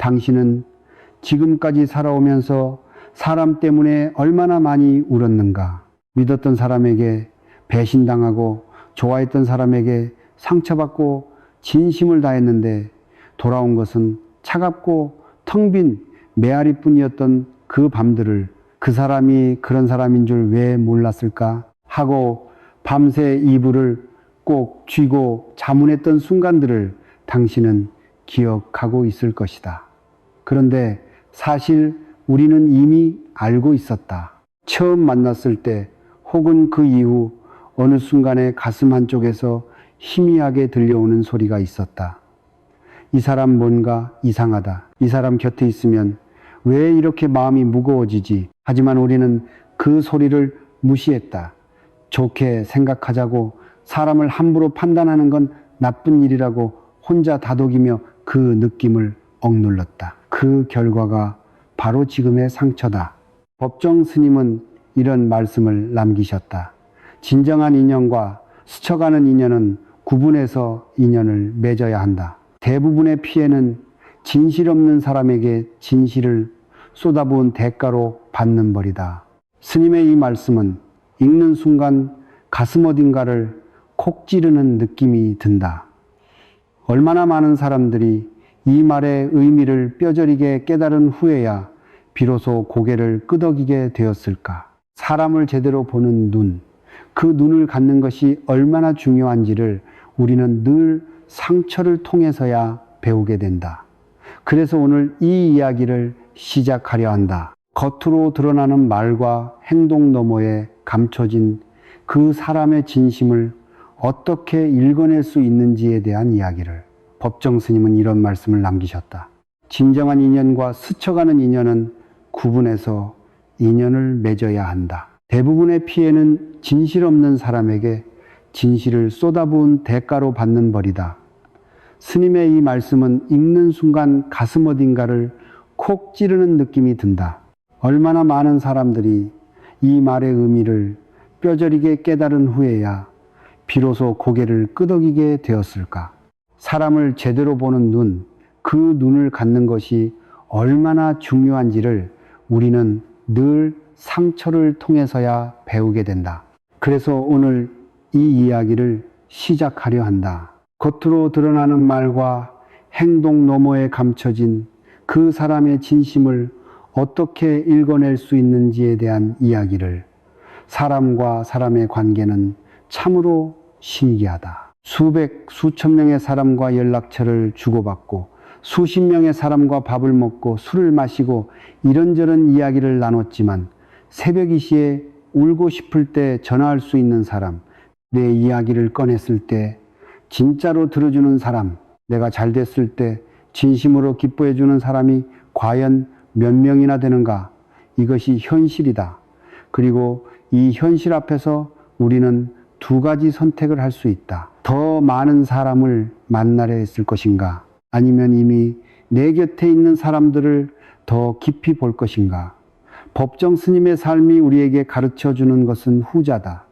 당신은 지금까지 살아오면서 사람 때문에 얼마나 많이 울었는가. 믿었던 사람에게 배신당하고 좋아했던 사람에게 상처받고 진심을 다했는데 돌아온 것은 차갑고 텅 빈 메아리뿐이었던 그 밤들을 그 사람이 그런 사람인 줄 왜 몰랐을까 하고 밤새 이불을 꼭 쥐고 자문했던 순간들을 당신은 기억하고 있을 것이다. 그런데 사실 우리는 이미 알고 있었다. 처음 만났을 때 혹은 그 이후 어느 순간에 가슴 한쪽에서 희미하게 들려오는 소리가 있었다. 이 사람 뭔가 이상하다. 이 사람 곁에 있으면 왜 이렇게 마음이 무거워지지? 하지만 우리는 그 소리를 무시했다. 좋게 생각하자고 사람을 함부로 판단하는 건 나쁜 일이라고 혼자 다독이며 그 느낌을 억눌렀다. 그 결과가 바로 지금의 상처다. 법정 스님은 이런 말씀을 남기셨다. 진정한 인연과 스쳐가는 인연은 구분해서 인연을 맺어야 한다. 대부분의 피해는 진실 없는 사람에게 진실을 쏟아부은 대가로 받는 벌이다. 스님의 이 말씀은 읽는 순간 가슴 어딘가를 콕 찌르는 느낌이 든다. 얼마나 많은 사람들이 이 말의 의미를 뼈저리게 깨달은 후에야 비로소 고개를 끄덕이게 되었을까. 사람을 제대로 보는 눈, 그 눈을 갖는 것이 얼마나 중요한지를 우리는 늘 상처를 통해서야 배우게 된다. 그래서 오늘 이 이야기를 시작하려 한다. 겉으로 드러나는 말과 행동 너머에 감춰진 그 사람의 진심을 어떻게 읽어낼 수 있는지에 대한 이야기를. 법정 스님은 이런 말씀을 남기셨다. 진정한 인연과 스쳐가는 인연은 구분해서 인연을 맺어야 한다. 대부분의 피해는 진실 없는 사람에게 진실을 쏟아부은 대가로 받는 벌이다. 스님의 이 말씀은 읽는 순간 가슴 어딘가를 콕 찌르는 느낌이 든다. 얼마나 많은 사람들이 이 말의 의미를 뼈저리게 깨달은 후에야 비로소 고개를 끄덕이게 되었을까. 사람을 제대로 보는 눈, 그 눈을 갖는 것이 얼마나 중요한지를 우리는 늘 상처를 통해서야 배우게 된다. 그래서 오늘 이 이야기를 시작하려 한다. 겉으로 드러나는 말과 행동 너머에 감춰진 그 사람의 진심을 어떻게 읽어낼 수 있는지에 대한 이야기를. 사람과 사람의 관계는 참으로 신기하다. 수백, 수천 명의 사람과 연락처를 주고받고 수십 명의 사람과 밥을 먹고 술을 마시고 이런저런 이야기를 나눴지만 새벽 2시에 울고 싶을 때 전화할 수 있는 사람, 내 이야기를 꺼냈을 때 진짜로 들어주는 사람, 내가 잘 됐을 때 진심으로 기뻐해 주는 사람이 과연 몇 명이나 되는가? 이것이 현실이다. 그리고 이 현실 앞에서 우리는 두 가지 선택을 할 수 있다. 더 많은 사람을 만나려 했을 것인가? 아니면 이미 내 곁에 있는 사람들을 더 깊이 볼 것인가? 법정 스님의 삶이 우리에게 가르쳐 주는 것은 후자다.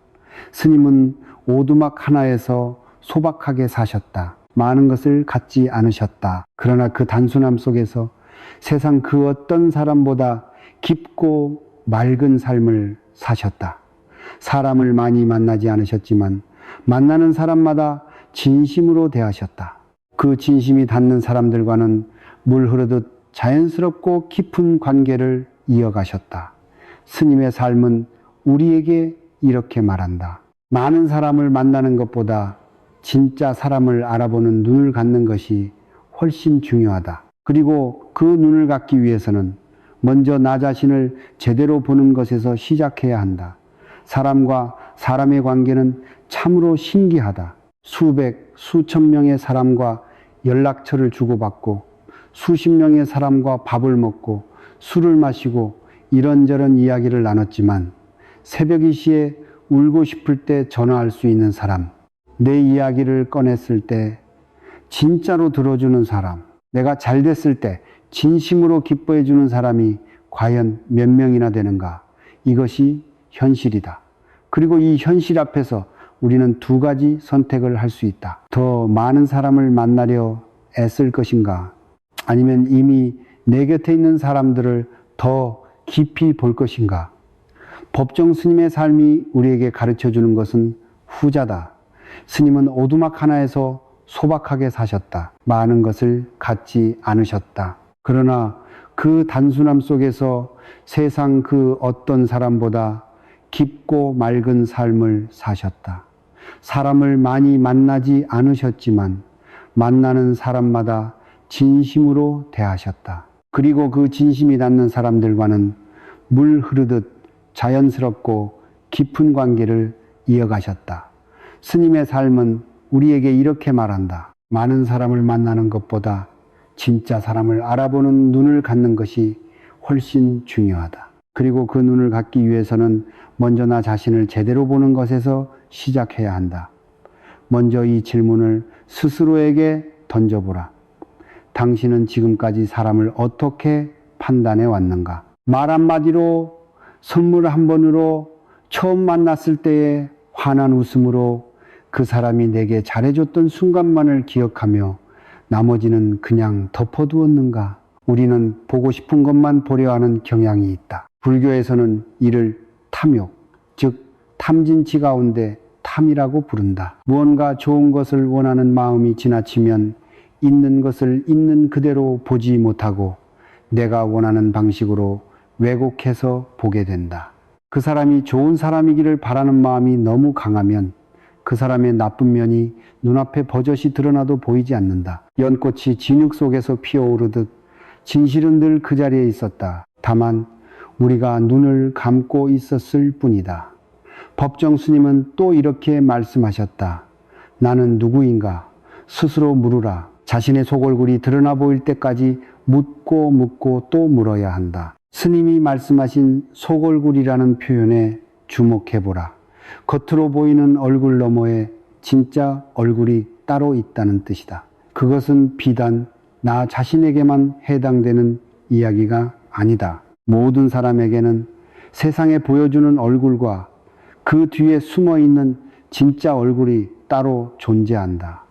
스님은 오두막 하나에서 소박하게 사셨다. 많은 것을 갖지 않으셨다. 그러나 그 단순함 속에서 세상 그 어떤 사람보다 깊고 맑은 삶을 사셨다. 사람을 많이 만나지 않으셨지만 만나는 사람마다 진심으로 대하셨다. 그 진심이 닿는 사람들과는 물 흐르듯 자연스럽고 깊은 관계를 이어가셨다. 스님의 삶은 우리에게 이렇게 말한다. 많은 사람을 만나는 것보다 진짜 사람을 알아보는 눈을 갖는 것이 훨씬 중요하다. 그리고 그 눈을 갖기 위해서는 먼저 나 자신을 제대로 보는 것에서 시작해야 한다. 사람과 사람의 관계는 참으로 신기하다. 수백, 수천 명의 사람과 연락처를 주고받고 수십 명의 사람과 밥을 먹고 술을 마시고 이런저런 이야기를 나눴지만 새벽 2시에 울고 싶을 때 전화할 수 있는 사람, 내 이야기를 꺼냈을 때 진짜로 들어주는 사람, 내가 잘 됐을 때 진심으로 기뻐해 주는 사람이 과연 몇 명이나 되는가? 이것이 현실이다. 그리고 이 현실 앞에서 우리는 두 가지 선택을 할 수 있다. 더 많은 사람을 만나려 애쓸 것인가? 아니면 이미 내 곁에 있는 사람들을 더 깊이 볼 것인가? 법정 스님의 삶이 우리에게 가르쳐 주는 것은 후자다. 스님은 오두막 하나에서 소박하게 사셨다. 많은 것을 갖지 않으셨다. 그러나 그 단순함 속에서 세상 그 어떤 사람보다 깊고 맑은 삶을 사셨다. 사람을 많이 만나지 않으셨지만 만나는 사람마다 진심으로 대하셨다. 그리고 그 진심이 닿는 사람들과는 물 흐르듯 자연스럽고 깊은 관계를 이어가셨다. 스님의 삶은 우리에게 이렇게 말한다. 많은 사람을 만나는 것보다 진짜 사람을 알아보는 눈을 갖는 것이 훨씬 중요하다. 그리고 그 눈을 갖기 위해서는 먼저 나 자신을 제대로 보는 것에서 시작해야 한다. 먼저 이 질문을 스스로에게 던져보라. 당신은 지금까지 사람을 어떻게 판단해 왔는가? 말 한마디로, 선물 한 번으로, 처음 만났을 때의 환한 웃음으로 그 사람이 내게 잘해줬던 순간만을 기억하며 나머지는 그냥 덮어두었는가? 우리는 보고 싶은 것만 보려 하는 경향이 있다. 불교에서는 이를 탐욕, 즉 탐진치 가운데 탐이라고 부른다. 무언가 좋은 것을 원하는 마음이 지나치면 있는 것을 있는 그대로 보지 못하고 내가 원하는 방식으로 왜곡해서 보게 된다. 그 사람이 좋은 사람이기를 바라는 마음이 너무 강하면 그 사람의 나쁜 면이 눈앞에 버젓이 드러나도 보이지 않는다. 연꽃이 진흙 속에서 피어오르듯 진실은 늘 그 자리에 있었다. 다만 우리가 눈을 감고 있었을 뿐이다. 법정 스님은 또 이렇게 말씀하셨다. 나는 누구인가? 스스로 물으라. 자신의 속얼굴이 드러나 보일 때까지 묻고 또 물어야 한다. 스님이 말씀하신 속얼굴이라는 표현에 주목해보라. 겉으로 보이는 얼굴 너머에 진짜 얼굴이 따로 있다는 뜻이다. 그것은 비단 나 자신에게만 해당되는 이야기가 아니다. 모든 사람에게는 세상에 보여주는 얼굴과 그 뒤에 숨어있는 진짜 얼굴이 따로 존재한다.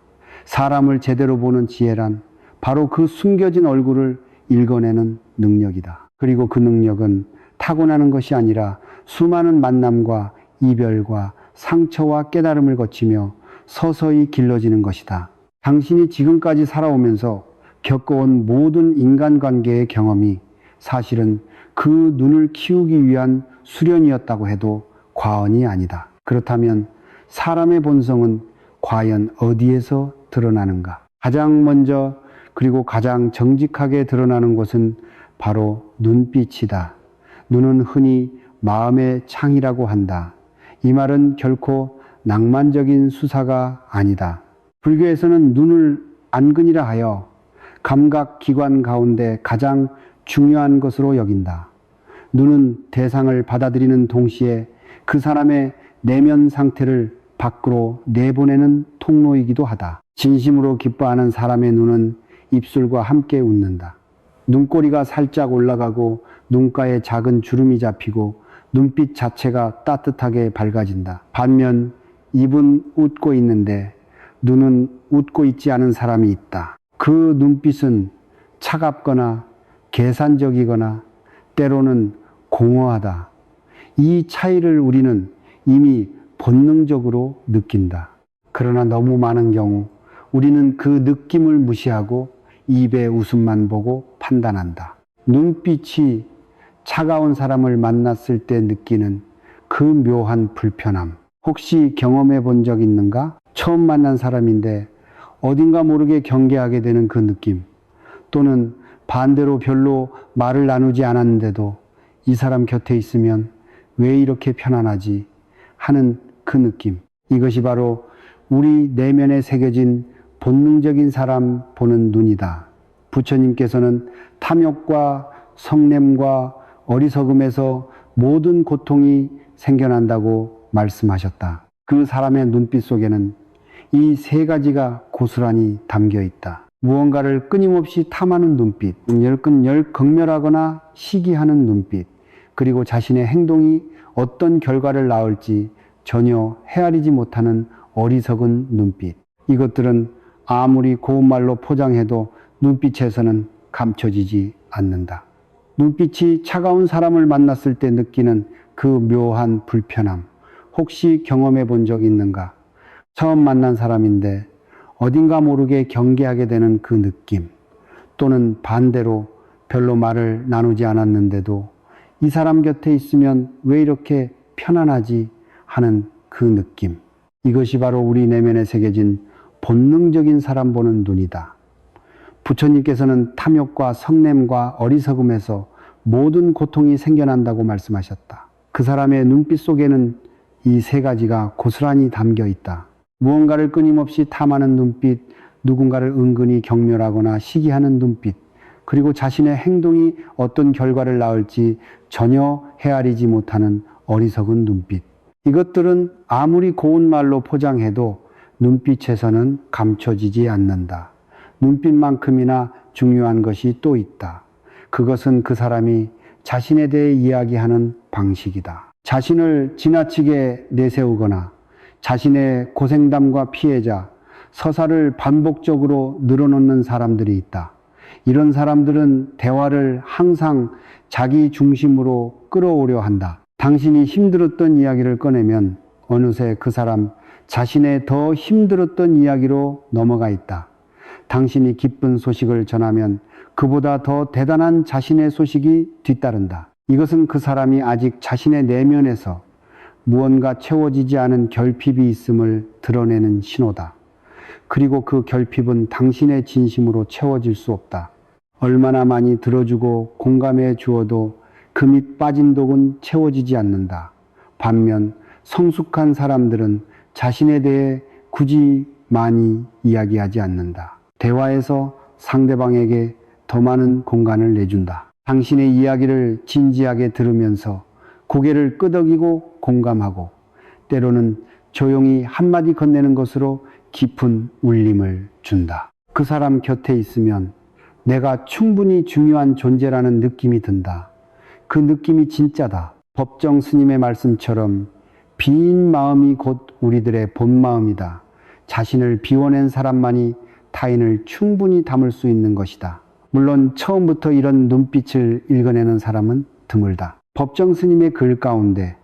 사람을 제대로 보는 지혜란 바로 그 숨겨진 얼굴을 읽어내는 능력이다. 그리고 그 능력은 타고나는 것이 아니라 수많은 만남과 이별과 상처와 깨달음을 거치며 서서히 길러지는 것이다. 당신이 지금까지 살아오면서 겪어온 모든 인간관계의 경험이 사실은 그 눈을 키우기 위한 수련이었다고 해도 과언이 아니다. 그렇다면 사람의 본성은 과연 어디에서 드러나는가? 가장 먼저 그리고 가장 정직하게 드러나는 곳은 바로 눈빛이다. 눈은 흔히 마음의 창이라고 한다. 이 말은 결코 낭만적인 수사가 아니다. 불교에서는 눈을 안근이라 하여 감각기관 가운데 가장 중요한 것으로 여긴다. 눈은 대상을 받아들이는 동시에 그 사람의 내면 상태를 밖으로 내보내는 통로이기도 하다. 진심으로 기뻐하는 사람의 눈은 입술과 함께 웃는다. 눈꼬리가 살짝 올라가고 눈가에 작은 주름이 잡히고 눈빛 자체가 따뜻하게 밝아진다. 반면 입은 웃고 있는데 눈은 웃고 있지 않은 사람이 있다. 그 눈빛은 차갑거나 계산적이거나 때로는 공허하다. 이 차이를 우리는 이미 본능적으로 느낀다. 그러나 너무 많은 경우 우리는 그 느낌을 무시하고 입의 웃음만 보고 판단한다. 눈빛이 차가운 사람을 만났을 때 느끼는 그 묘한 불편함. 혹시 경험해 본 적 있는가? 처음 만난 사람인데 어딘가 모르게 경계하게 되는 그 느낌. 또는 반대로 별로 말을 나누지 않았는데도 이 사람 곁에 있으면 왜 이렇게 편안하지? 하는 그 느낌. 이것이 바로 우리 내면에 새겨진 본능적인 사람 보는 눈이다. 부처님께서는 탐욕과 성냄과 어리석음에서 모든 고통이 생겨난다고 말씀하셨다. 그 사람의 눈빛 속에는 이 세 가지가 고스란히 담겨 있다. 무언가를 끊임없이 탐하는 눈빛, 극멸하거나 시기하는 눈빛, 그리고 자신의 행동이 어떤 결과를 낳을지 전혀 헤아리지 못하는 어리석은 눈빛. 이것들은 아무리 고운 말로 포장해도 눈빛에서는 감춰지지 않는다. 눈빛이 차가운 사람을 만났을 때 느끼는 그 묘한 불편함, 혹시 경험해 본 적 있는가? 처음 만난 사람인데 어딘가 모르게 경계하게 되는 그 느낌, 또는 반대로 별로 말을 나누지 않았는데도 이 사람 곁에 있으면 왜 이렇게 편안하지 하는 그 느낌. 이것이 바로 우리 내면에 새겨진 본능적인 사람 보는 눈이다. 부처님께서는 탐욕과 성냄과 어리석음에서 모든 고통이 생겨난다고 말씀하셨다. 그 사람의 눈빛 속에는 이 세 가지가 고스란히 담겨 있다. 무언가를 끊임없이 탐하는 눈빛, 누군가를 은근히 경멸하거나 시기하는 눈빛, 그리고 자신의 행동이 어떤 결과를 낳을지 전혀 헤아리지 못하는 어리석은 눈빛. 이것들은 아무리 고운 말로 포장해도 눈빛에서는 감춰지지 않는다. 눈빛만큼이나 중요한 것이 또 있다. 그것은 그 사람이 자신에 대해 이야기하는 방식이다. 자신을 지나치게 내세우거나 자신의 고생담과 피해자, 서사를 반복적으로 늘어놓는 사람들이 있다. 이런 사람들은 대화를 항상 자기 중심으로 끌어오려 한다. 당신이 힘들었던 이야기를 꺼내면 어느새 그 사람 자신의 더 힘들었던 이야기로 넘어가 있다. 당신이 기쁜 소식을 전하면 그보다 더 대단한 자신의 소식이 뒤따른다. 이것은 그 사람이 아직 자신의 내면에서 무언가 채워지지 않은 결핍이 있음을 드러내는 신호다. 그리고 그 결핍은 당신의 진심으로 채워질 수 없다. 얼마나 많이 들어주고 공감해 주어도 그 밑 빠진 독은 채워지지 않는다. 반면 성숙한 사람들은 자신에 대해 굳이 많이 이야기하지 않는다. 대화에서 상대방에게 더 많은 공간을 내준다. 당신의 이야기를 진지하게 들으면서 고개를 끄덕이고 공감하고 때로는 조용히 한마디 건네는 것으로 깊은 울림을 준다. 그 사람 곁에 있으면 내가 충분히 중요한 존재라는 느낌이 든다. 그 느낌이 진짜다. 법정 스님의 말씀처럼 빈 마음이 곧 우리들의 본 마음이다. 자신을 비워낸 사람만이 타인을 충분히 담을 수 있는 것이다. 물론 처음부터 이런 눈빛을 읽어내는 사람은 드물다. 법정 스님의 글 가운데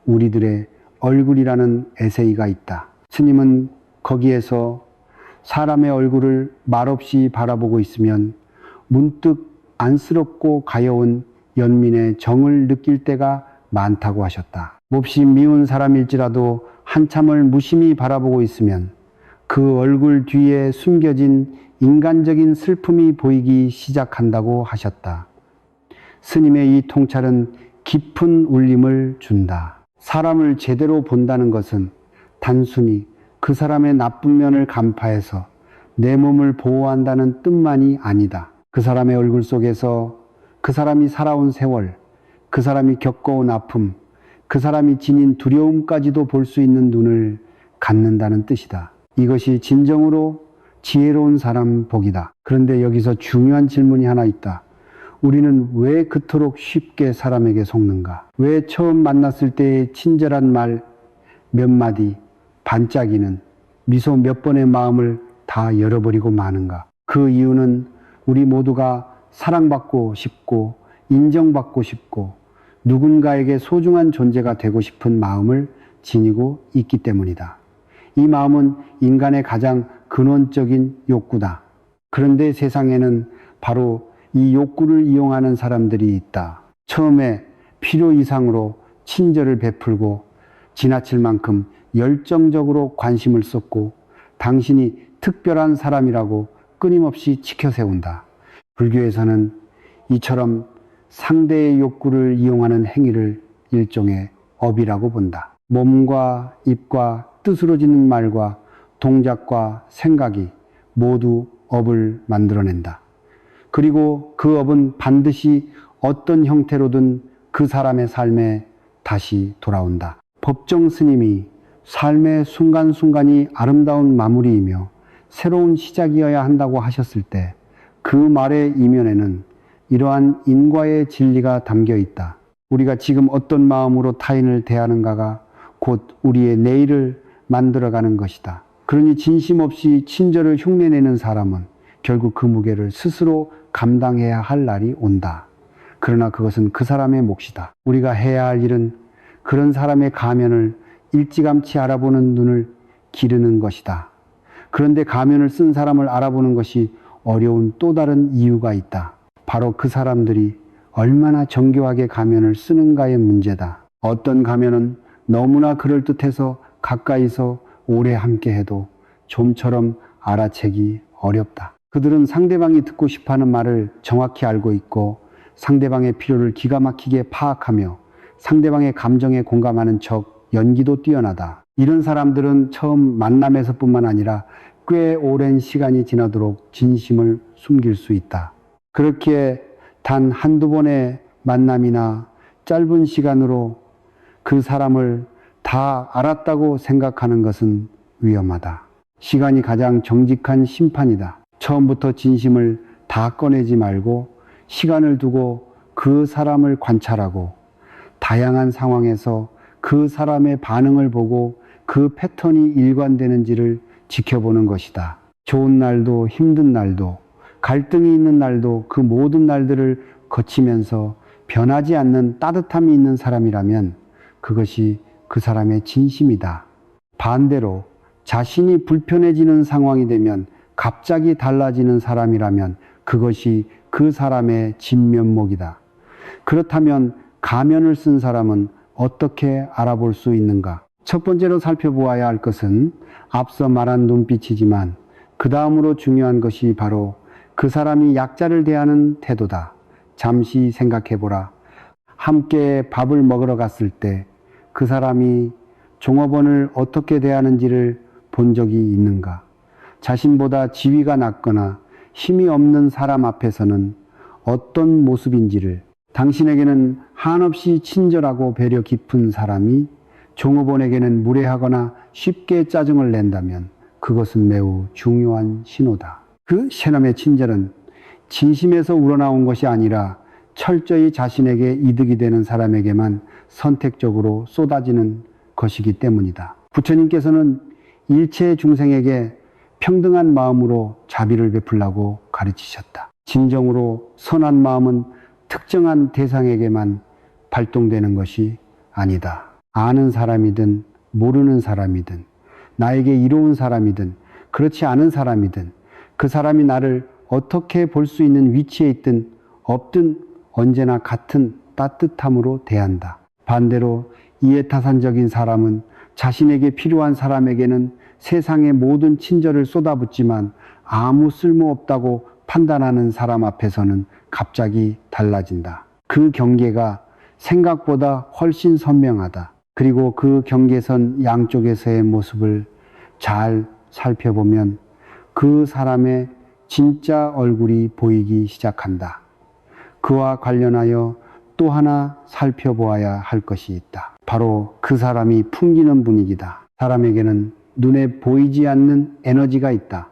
우리들의 얼굴이라는 에세이가 있다. 스님은 거기에서 사람의 얼굴을 말없이 바라보고 있으면 문득 안쓰럽고 가여운 연민의 정을 느낄 때가 많다고 하셨다. 몹시 미운 사람일지라도 한참을 무심히 바라보고 있으면 그 얼굴 뒤에 숨겨진 인간적인 슬픔이 보이기 시작한다고 하셨다. 스님의 이 통찰은 깊은 울림을 준다. 사람을 제대로 본다는 것은 단순히 그 사람의 나쁜 면을 간파해서 내 몸을 보호한다는 뜻만이 아니다. 그 사람의 얼굴 속에서 그 사람이 살아온 세월, 그 사람이 겪어온 아픔, 그 사람이 지닌 두려움까지도 볼 수 있는 눈을 갖는다는 뜻이다. 이것이 진정으로 지혜로운 사람 복이다. 그런데 여기서 중요한 질문이 하나 있다. 우리는 왜 그토록 쉽게 사람에게 속는가? 왜 처음 만났을 때의 친절한 말 몇 마디, 반짝이는 미소 몇 번의 마음을 다 열어버리고 마는가? 그 이유는 우리 모두가 사랑받고 싶고 인정받고 싶고 누군가에게 소중한 존재가 되고 싶은 마음을 지니고 있기 때문이다. 이 마음은 인간의 가장 근원적인 욕구다. 그런데 세상에는 바로 이 욕구를 이용하는 사람들이 있다. 처음에 필요 이상으로 친절을 베풀고 지나칠 만큼 열정적으로 관심을 쏟고 당신이 특별한 사람이라고 끊임없이 치켜세운다. 불교에서는 이처럼 상대의 욕구를 이용하는 행위를 일종의 업이라고 본다. 몸과 입과 뜻으로 짓는 말과 동작과 생각이 모두 업을 만들어낸다. 그리고 그 업은 반드시 어떤 형태로든 그 사람의 삶에 다시 돌아온다. 법정 스님이 삶의 순간순간이 아름다운 마무리이며 새로운 시작이어야 한다고 하셨을 때 그 말의 이면에는 이러한 인과의 진리가 담겨 있다. 우리가 지금 어떤 마음으로 타인을 대하는가가 곧 우리의 내일을 만들어가는 것이다. 그러니 진심 없이 친절을 흉내내는 사람은 결국 그 무게를 스스로 감당해야 할 날이 온다. 그러나 그것은 그 사람의 몫이다. 우리가 해야 할 일은 그런 사람의 가면을 일찌감치 알아보는 눈을 기르는 것이다. 그런데 가면을 쓴 사람을 알아보는 것이 어려운 또 다른 이유가 있다. 바로 그 사람들이 얼마나 정교하게 가면을 쓰는가의 문제다. 어떤 가면은 너무나 그럴듯해서 가까이서 오래 함께해도 좀처럼 알아채기 어렵다. 그들은 상대방이 듣고 싶어하는 말을 정확히 알고 있고 상대방의 필요를 기가 막히게 파악하며 상대방의 감정에 공감하는 척 연기도 뛰어나다. 이런 사람들은 처음 만남에서뿐만 아니라 꽤 오랜 시간이 지나도록 진심을 숨길 수 있다. 그렇게 단 한두 번의 만남이나 짧은 시간으로 그 사람을 다 알았다고 생각하는 것은 위험하다. 시간이 가장 정직한 심판이다. 처음부터 진심을 다 꺼내지 말고 시간을 두고 그 사람을 관찰하고 다양한 상황에서 그 사람의 반응을 보고 그 패턴이 일관되는지를 지켜보는 것이다. 좋은 날도 힘든 날도 갈등이 있는 날도 그 모든 날들을 거치면서 변하지 않는 따뜻함이 있는 사람이라면 그것이 그 사람의 진심이다. 반대로 자신이 불편해지는 상황이 되면 갑자기 달라지는 사람이라면 그것이 그 사람의 진면목이다. 그렇다면 가면을 쓴 사람은 어떻게 알아볼 수 있는가? 첫 번째로 살펴보아야 할 것은 앞서 말한 눈빛이지만 그 다음으로 중요한 것이 바로 그 사람이 약자를 대하는 태도다. 잠시 생각해보라. 함께 밥을 먹으러 갔을 때 그 사람이 종업원을 어떻게 대하는지를 본 적이 있는가? 자신보다 지위가 낮거나 힘이 없는 사람 앞에서는 어떤 모습인지를, 당신에게는 한없이 친절하고 배려 깊은 사람이 종업원에게는 무례하거나 쉽게 짜증을 낸다면 그것은 매우 중요한 신호다. 그 셰럼의 친절은 진심에서 우러나온 것이 아니라 철저히 자신에게 이득이 되는 사람에게만 선택적으로 쏟아지는 것이기 때문이다. 부처님께서는 일체 중생에게 평등한 마음으로 자비를 베풀라고 가르치셨다. 진정으로 선한 마음은 특정한 대상에게만 발동되는 것이 아니다. 아는 사람이든 모르는 사람이든 나에게 이로운 사람이든 그렇지 않은 사람이든 그 사람이 나를 어떻게 볼 수 있는 위치에 있든 없든 언제나 같은 따뜻함으로 대한다. 반대로 이해타산적인 사람은 자신에게 필요한 사람에게는 세상의 모든 친절을 쏟아붓지만 아무 쓸모없다고 판단하는 사람 앞에서는 갑자기 달라진다. 그 경계가 생각보다 훨씬 선명하다. 그리고 그 경계선 양쪽에서의 모습을 잘 살펴보면 그 사람의 진짜 얼굴이 보이기 시작한다. 그와 관련하여 또 하나 살펴보아야 할 것이 있다. 바로 그 사람이 풍기는 분위기다. 사람에게는 눈에 보이지 않는 에너지가 있다.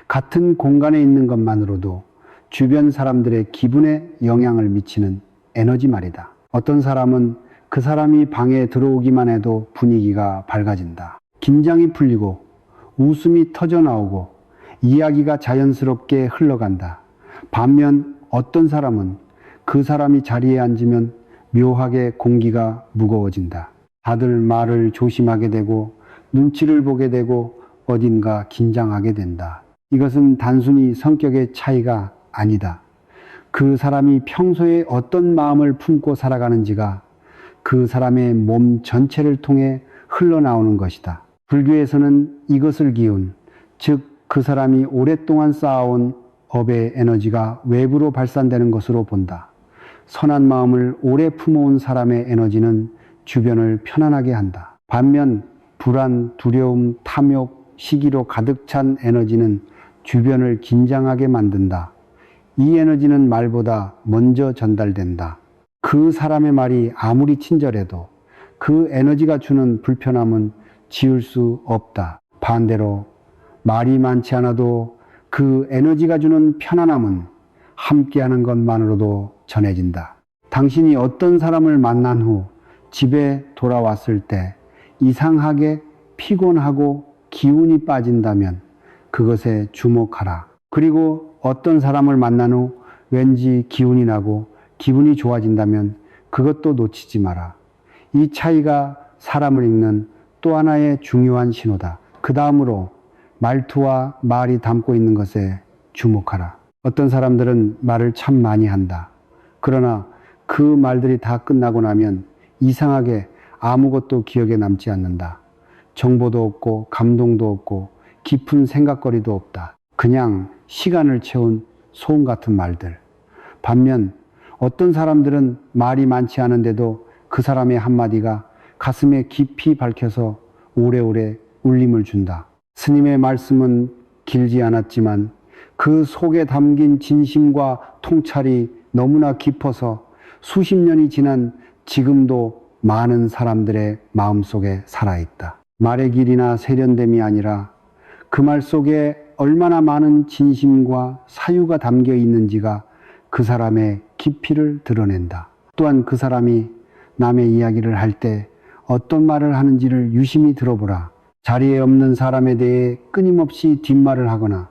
같은 공간에 있는 것만으로도 주변 사람들의 기분에 영향을 미치는 에너지 말이다. 어떤 사람은 그 사람이 방에 들어오기만 해도 분위기가 밝아진다. 긴장이 풀리고 웃음이 터져나오고 이야기가 자연스럽게 흘러간다. 반면 어떤 사람은 그 사람이 자리에 앉으면 묘하게 공기가 무거워진다. 다들 말을 조심하게 되고 눈치를 보게 되고 어딘가 긴장하게 된다. 이것은 단순히 성격의 차이가 아니다. 그 사람이 평소에 어떤 마음을 품고 살아가는지가 그 사람의 몸 전체를 통해 흘러나오는 것이다. 불교에서는 이것을 기운, 즉 그 사람이 오랫동안 쌓아온 업의 에너지가 외부로 발산되는 것으로 본다. 선한 마음을 오래 품어온 사람의 에너지는 주변을 편안하게 한다. 반면 불안, 두려움, 탐욕, 시기로 가득 찬 에너지는 주변을 긴장하게 만든다. 이 에너지는 말보다 먼저 전달된다. 그 사람의 말이 아무리 친절해도 그 에너지가 주는 불편함은 지울 수 없다. 반대로 말이 많지 않아도 그 에너지가 주는 편안함은 함께하는 것만으로도 전해진다. 당신이 어떤 사람을 만난 후 집에 돌아왔을 때 이상하게 피곤하고 기운이 빠진다면 그것에 주목하라. 그리고 어떤 사람을 만난 후 왠지 기운이 나고 기분이 좋아진다면 그것도 놓치지 마라. 이 차이가 사람을 읽는 또 하나의 중요한 신호다. 그 다음으로 말투와 말이 담고 있는 것에 주목하라. 어떤 사람들은 말을 참 많이 한다. 그러나 그 말들이 다 끝나고 나면 이상하게 아무것도 기억에 남지 않는다. 정보도 없고 감동도 없고 깊은 생각거리도 없다. 그냥 시간을 채운 소음 같은 말들. 반면 어떤 사람들은 말이 많지 않은데도 그 사람의 한마디가 가슴에 깊이 박혀서 오래오래 울림을 준다. 스님의 말씀은 길지 않았지만 그 속에 담긴 진심과 통찰이 너무나 깊어서 수십 년이 지난 지금도 많은 사람들의 마음속에 살아있다. 말의 길이나 세련됨이 아니라 그 말 속에 얼마나 많은 진심과 사유가 담겨 있는지가 그 사람의 깊이를 드러낸다. 또한 그 사람이 남의 이야기를 할 때 어떤 말을 하는지를 유심히 들어보라. 자리에 없는 사람에 대해 끊임없이 뒷말을 하거나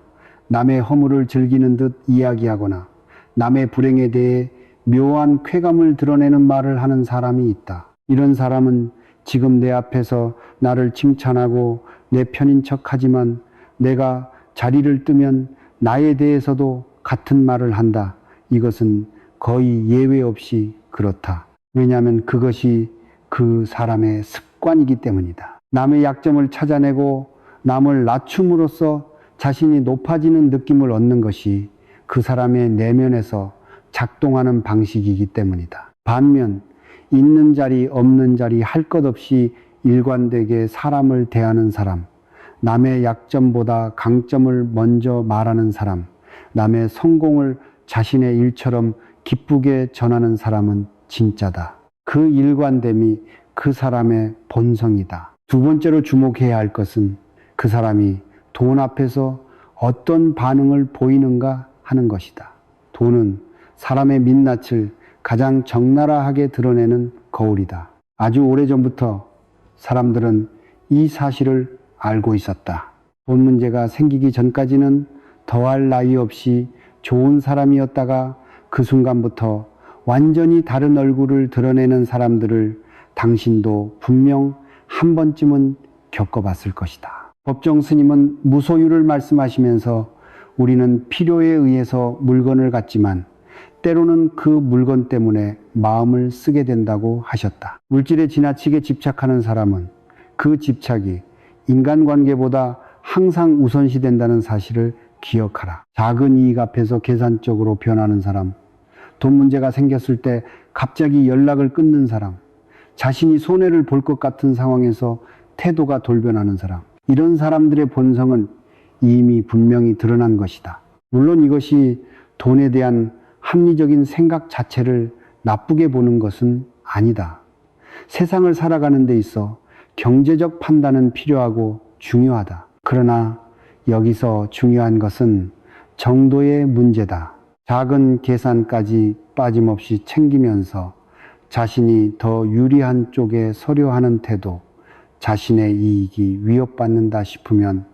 남의 허물을 즐기는 듯 이야기하거나 남의 불행에 대해 묘한 쾌감을 드러내는 말을 하는 사람이 있다. 이런 사람은 지금 내 앞에서 나를 칭찬하고 내 편인 척하지만 내가 자리를 뜨면 나에 대해서도 같은 말을 한다. 이것은 거의 예외 없이 그렇다. 왜냐하면 그것이 그 사람의 습관이기 때문이다. 남의 약점을 찾아내고 남을 낮춤으로써 자신이 높아지는 느낌을 얻는 것이 그 사람의 내면에서 작동하는 방식이기 때문이다. 반면 있는 자리 없는 자리 할 것 없이 일관되게 사람을 대하는 사람, 남의 약점보다 강점을 먼저 말하는 사람, 남의 성공을 자신의 일처럼 기쁘게 전하는 사람은 진짜다. 그 일관됨이 그 사람의 본성이다. 두 번째로 주목해야 할 것은 그 사람이 돈 앞에서 어떤 반응을 보이는가 하는 것이다. 돈은 사람의 민낯을 가장 적나라하게 드러내는 거울이다. 아주 오래전부터 사람들은 이 사실을 알고 있었다. 돈 문제가 생기기 전까지는 더할 나위 없이 좋은 사람이었다가 그 순간부터 완전히 다른 얼굴을 드러내는 사람들을 당신도 분명 한 번쯤은 겪어봤을 것이다. 법정 스님은 무소유를 말씀하시면서 우리는 필요에 의해서 물건을 갖지만 때로는 그 물건 때문에 마음을 쓰게 된다고 하셨다. 물질에 지나치게 집착하는 사람은 그 집착이 인간관계보다 항상 우선시된다는 사실을 기억하라. 작은 이익 앞에서 계산적으로 변하는 사람, 돈 문제가 생겼을 때 갑자기 연락을 끊는 사람, 자신이 손해를 볼 것 같은 상황에서 태도가 돌변하는 사람, 이런 사람들의 본성은 이미 분명히 드러난 것이다. 물론 이것이 돈에 대한 합리적인 생각 자체를 나쁘게 보는 것은 아니다. 세상을 살아가는 데 있어 경제적 판단은 필요하고 중요하다. 그러나 여기서 중요한 것은 정도의 문제다. 작은 계산까지 빠짐없이 챙기면서 자신이 더 유리한 쪽에 서려 하는 태도, 자신의 이익이 위협받는다 싶으면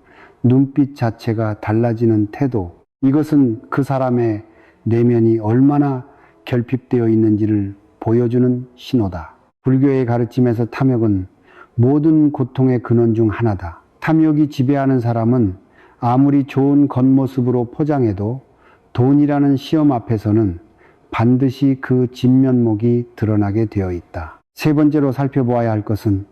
눈빛 자체가 달라지는 태도, 이것은 그 사람의 내면이 얼마나 결핍되어 있는지를 보여주는 신호다. 불교의 가르침에서 탐욕은 모든 고통의 근원 중 하나다. 탐욕이 지배하는 사람은 아무리 좋은 겉모습으로 포장해도 돈이라는 시험 앞에서는 반드시 그 진면목이 드러나게 되어 있다. 세 번째로 살펴보아야 할 것은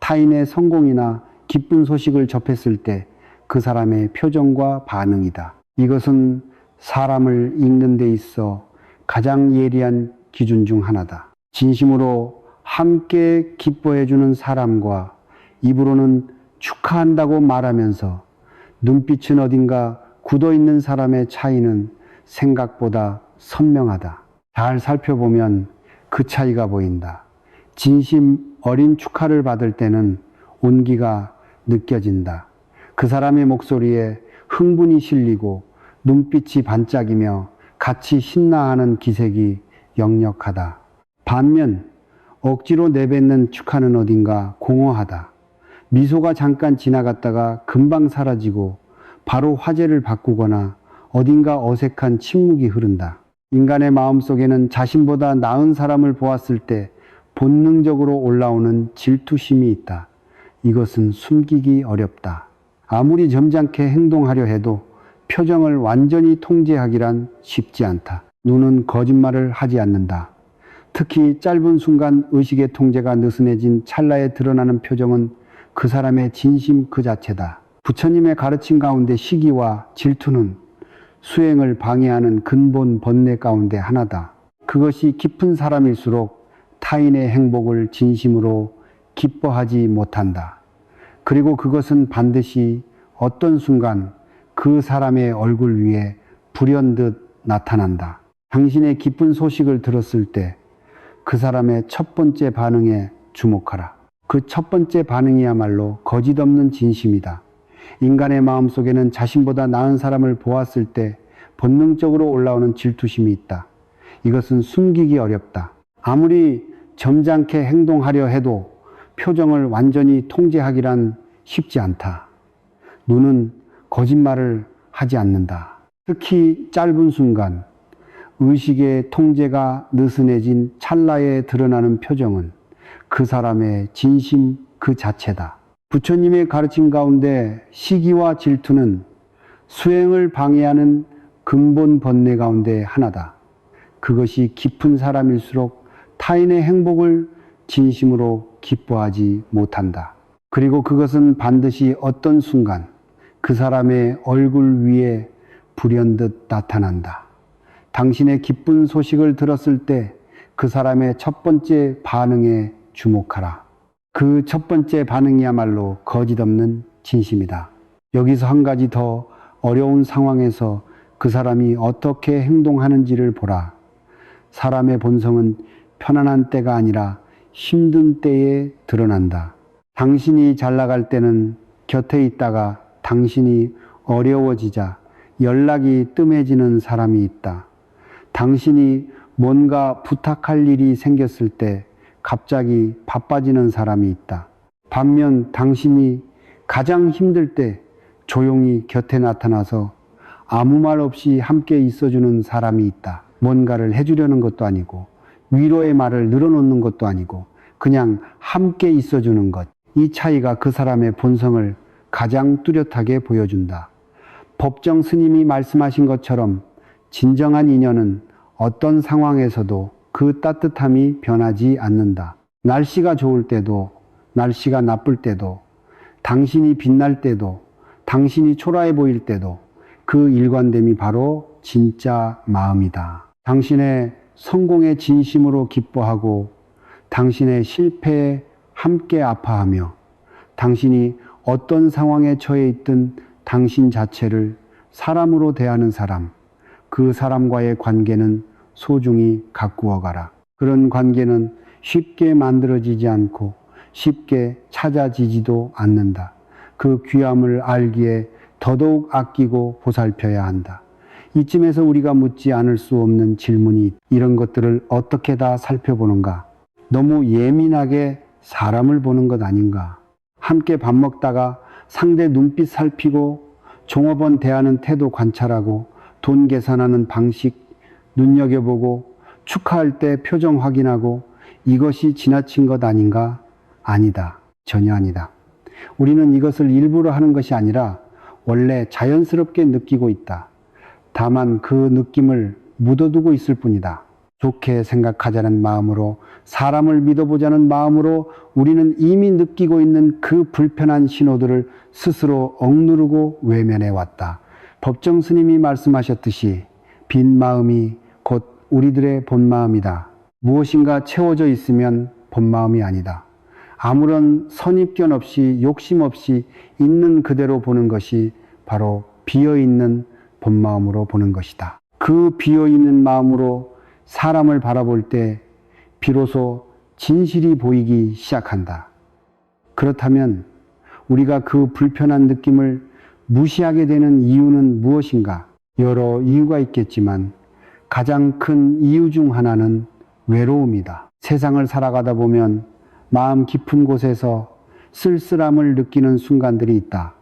타인의 성공이나 기쁜 소식을 접했을 때 그 사람의 표정과 반응이다. 이것은 사람을 읽는 데 있어 가장 예리한 기준 중 하나다. 진심으로 함께 기뻐해주는 사람과 입으로는 축하한다고 말하면서 눈빛은 어딘가 굳어있는 사람의 차이는 생각보다 선명하다. 잘 살펴보면 그 차이가 보인다. 진심 어린 축하를 받을 때는 온기가 느껴진다. 그 사람의 목소리에 흥분이 실리고 눈빛이 반짝이며 같이 신나하는 기색이 역력하다. 반면 억지로 내뱉는 축하는 어딘가 공허하다. 미소가 잠깐 지나갔다가 금방 사라지고 바로 화제를 바꾸거나 어딘가 어색한 침묵이 흐른다. 인간의 마음속에는 자신보다 나은 사람을 보았을 때 본능적으로 올라오는 질투심이 있다. 이것은 숨기기 어렵다. 아무리 점잖게 행동하려 해도 표정을 완전히 통제하기란 쉽지 않다. 눈은 거짓말을 하지 않는다. 특히 짧은 순간 의식의 통제가 느슨해진 찰나에 드러나는 표정은 그 사람의 진심 그 자체다. 부처님의 가르침 가운데 시기와 질투는 수행을 방해하는 근본 번뇌 가운데 하나다. 그것이 깊은 사람일수록 타인의 행복을 진심으로 기뻐하지 못한다. 그리고 그것은 반드시 어떤 순간 그 사람의 얼굴 위에 불현듯 나타난다. 당신의 기쁜 소식을 들었을 때 그 사람의 첫 번째 반응에 주목하라. 그 첫 번째 반응이야말로 거짓없는 진심이다. 인간의 마음속에는 자신보다 나은 사람을 보았을 때 본능적으로 올라오는 질투심이 있다. 이것은 숨기기 어렵다. 아무리 점잖게 행동하려 해도 표정을 완전히 통제하기란 쉽지 않다. 눈은 거짓말을 하지 않는다. 특히 짧은 순간 의식의 통제가 느슨해진 찰나에 드러나는 표정은 그 사람의 진심 그 자체다. 부처님의 가르침 가운데 시기와 질투는 수행을 방해하는 근본 번뇌 가운데 하나다. 그것이 깊은 사람일수록 타인의 행복을 진심으로 기뻐하지 못한다. 그리고 그것은 반드시 어떤 순간 그 사람의 얼굴 위에 불현듯 나타난다. 당신의 기쁜 소식을 들었을 때 그 사람의 첫 번째 반응에 주목하라. 그 첫 번째 반응이야말로 거짓없는 진심이다. 여기서 한 가지 더 어려운 상황에서 그 사람이 어떻게 행동하는지를 보라. 사람의 본성은 편안한 때가 아니라 힘든 때에 드러난다. 당신이 잘 나갈 때는 곁에 있다가 당신이 어려워지자 연락이 뜸해지는 사람이 있다. 당신이 뭔가 부탁할 일이 생겼을 때 갑자기 바빠지는 사람이 있다. 반면 당신이 가장 힘들 때 조용히 곁에 나타나서 아무 말 없이 함께 있어주는 사람이 있다. 뭔가를 해주려는 것도 아니고 위로의 말을 늘어놓는 것도 아니고 그냥 함께 있어주는 것. 이 차이가 그 사람의 본성을 가장 뚜렷하게 보여준다. 법정 스님이 말씀하신 것처럼 진정한 인연은 어떤 상황에서도 그 따뜻함이 변하지 않는다. 날씨가 좋을 때도 날씨가 나쁠 때도 당신이 빛날 때도 당신이 초라해 보일 때도 그 일관됨이 바로 진짜 마음이다. 당신의 성공에 진심으로 기뻐하고 당신의 실패에 함께 아파하며 당신이 어떤 상황에 처해 있든 당신 자체를 사람으로 대하는 사람, 그 사람과의 관계는 소중히 가꾸어 가라. 그런 관계는 쉽게 만들어지지 않고 쉽게 찾아지지도 않는다. 그 귀함을 알기에 더더욱 아끼고 보살펴야 한다. 이쯤에서 우리가 묻지 않을 수 없는 질문이 이런 것들을 어떻게 다 살펴보는가? 너무 예민하게 사람을 보는 것 아닌가? 함께 밥 먹다가 상대 눈빛 살피고 종업원 대하는 태도 관찰하고 돈 계산하는 방식 눈여겨보고 축하할 때 표정 확인하고 이것이 지나친 것 아닌가? 아니다. 전혀 아니다. 우리는 이것을 일부러 하는 것이 아니라 원래 자연스럽게 느끼고 있다. 다만 그 느낌을 묻어두고 있을 뿐이다. 좋게 생각하자는 마음으로 사람을 믿어보자는 마음으로 우리는 이미 느끼고 있는 그 불편한 신호들을 스스로 억누르고 외면해 왔다. 법정 스님이 말씀하셨듯이 빈 마음이 곧 우리들의 본 마음이다. 무엇인가 채워져 있으면 본 마음이 아니다. 아무런 선입견 없이 욕심 없이 있는 그대로 보는 것이 바로 비어있는 본 마음으로 보는 것이다. 그 비어있는 마음으로 사람을 바라볼 때 비로소 진실이 보이기 시작한다. 그렇다면 우리가 그 불편한 느낌을 무시하게 되는 이유는 무엇인가? 여러 이유가 있겠지만 가장 큰 이유 중 하나는 외로움이다. 세상을 살아가다 보면 마음 깊은 곳에서 쓸쓸함을 느끼는 순간들이 있다.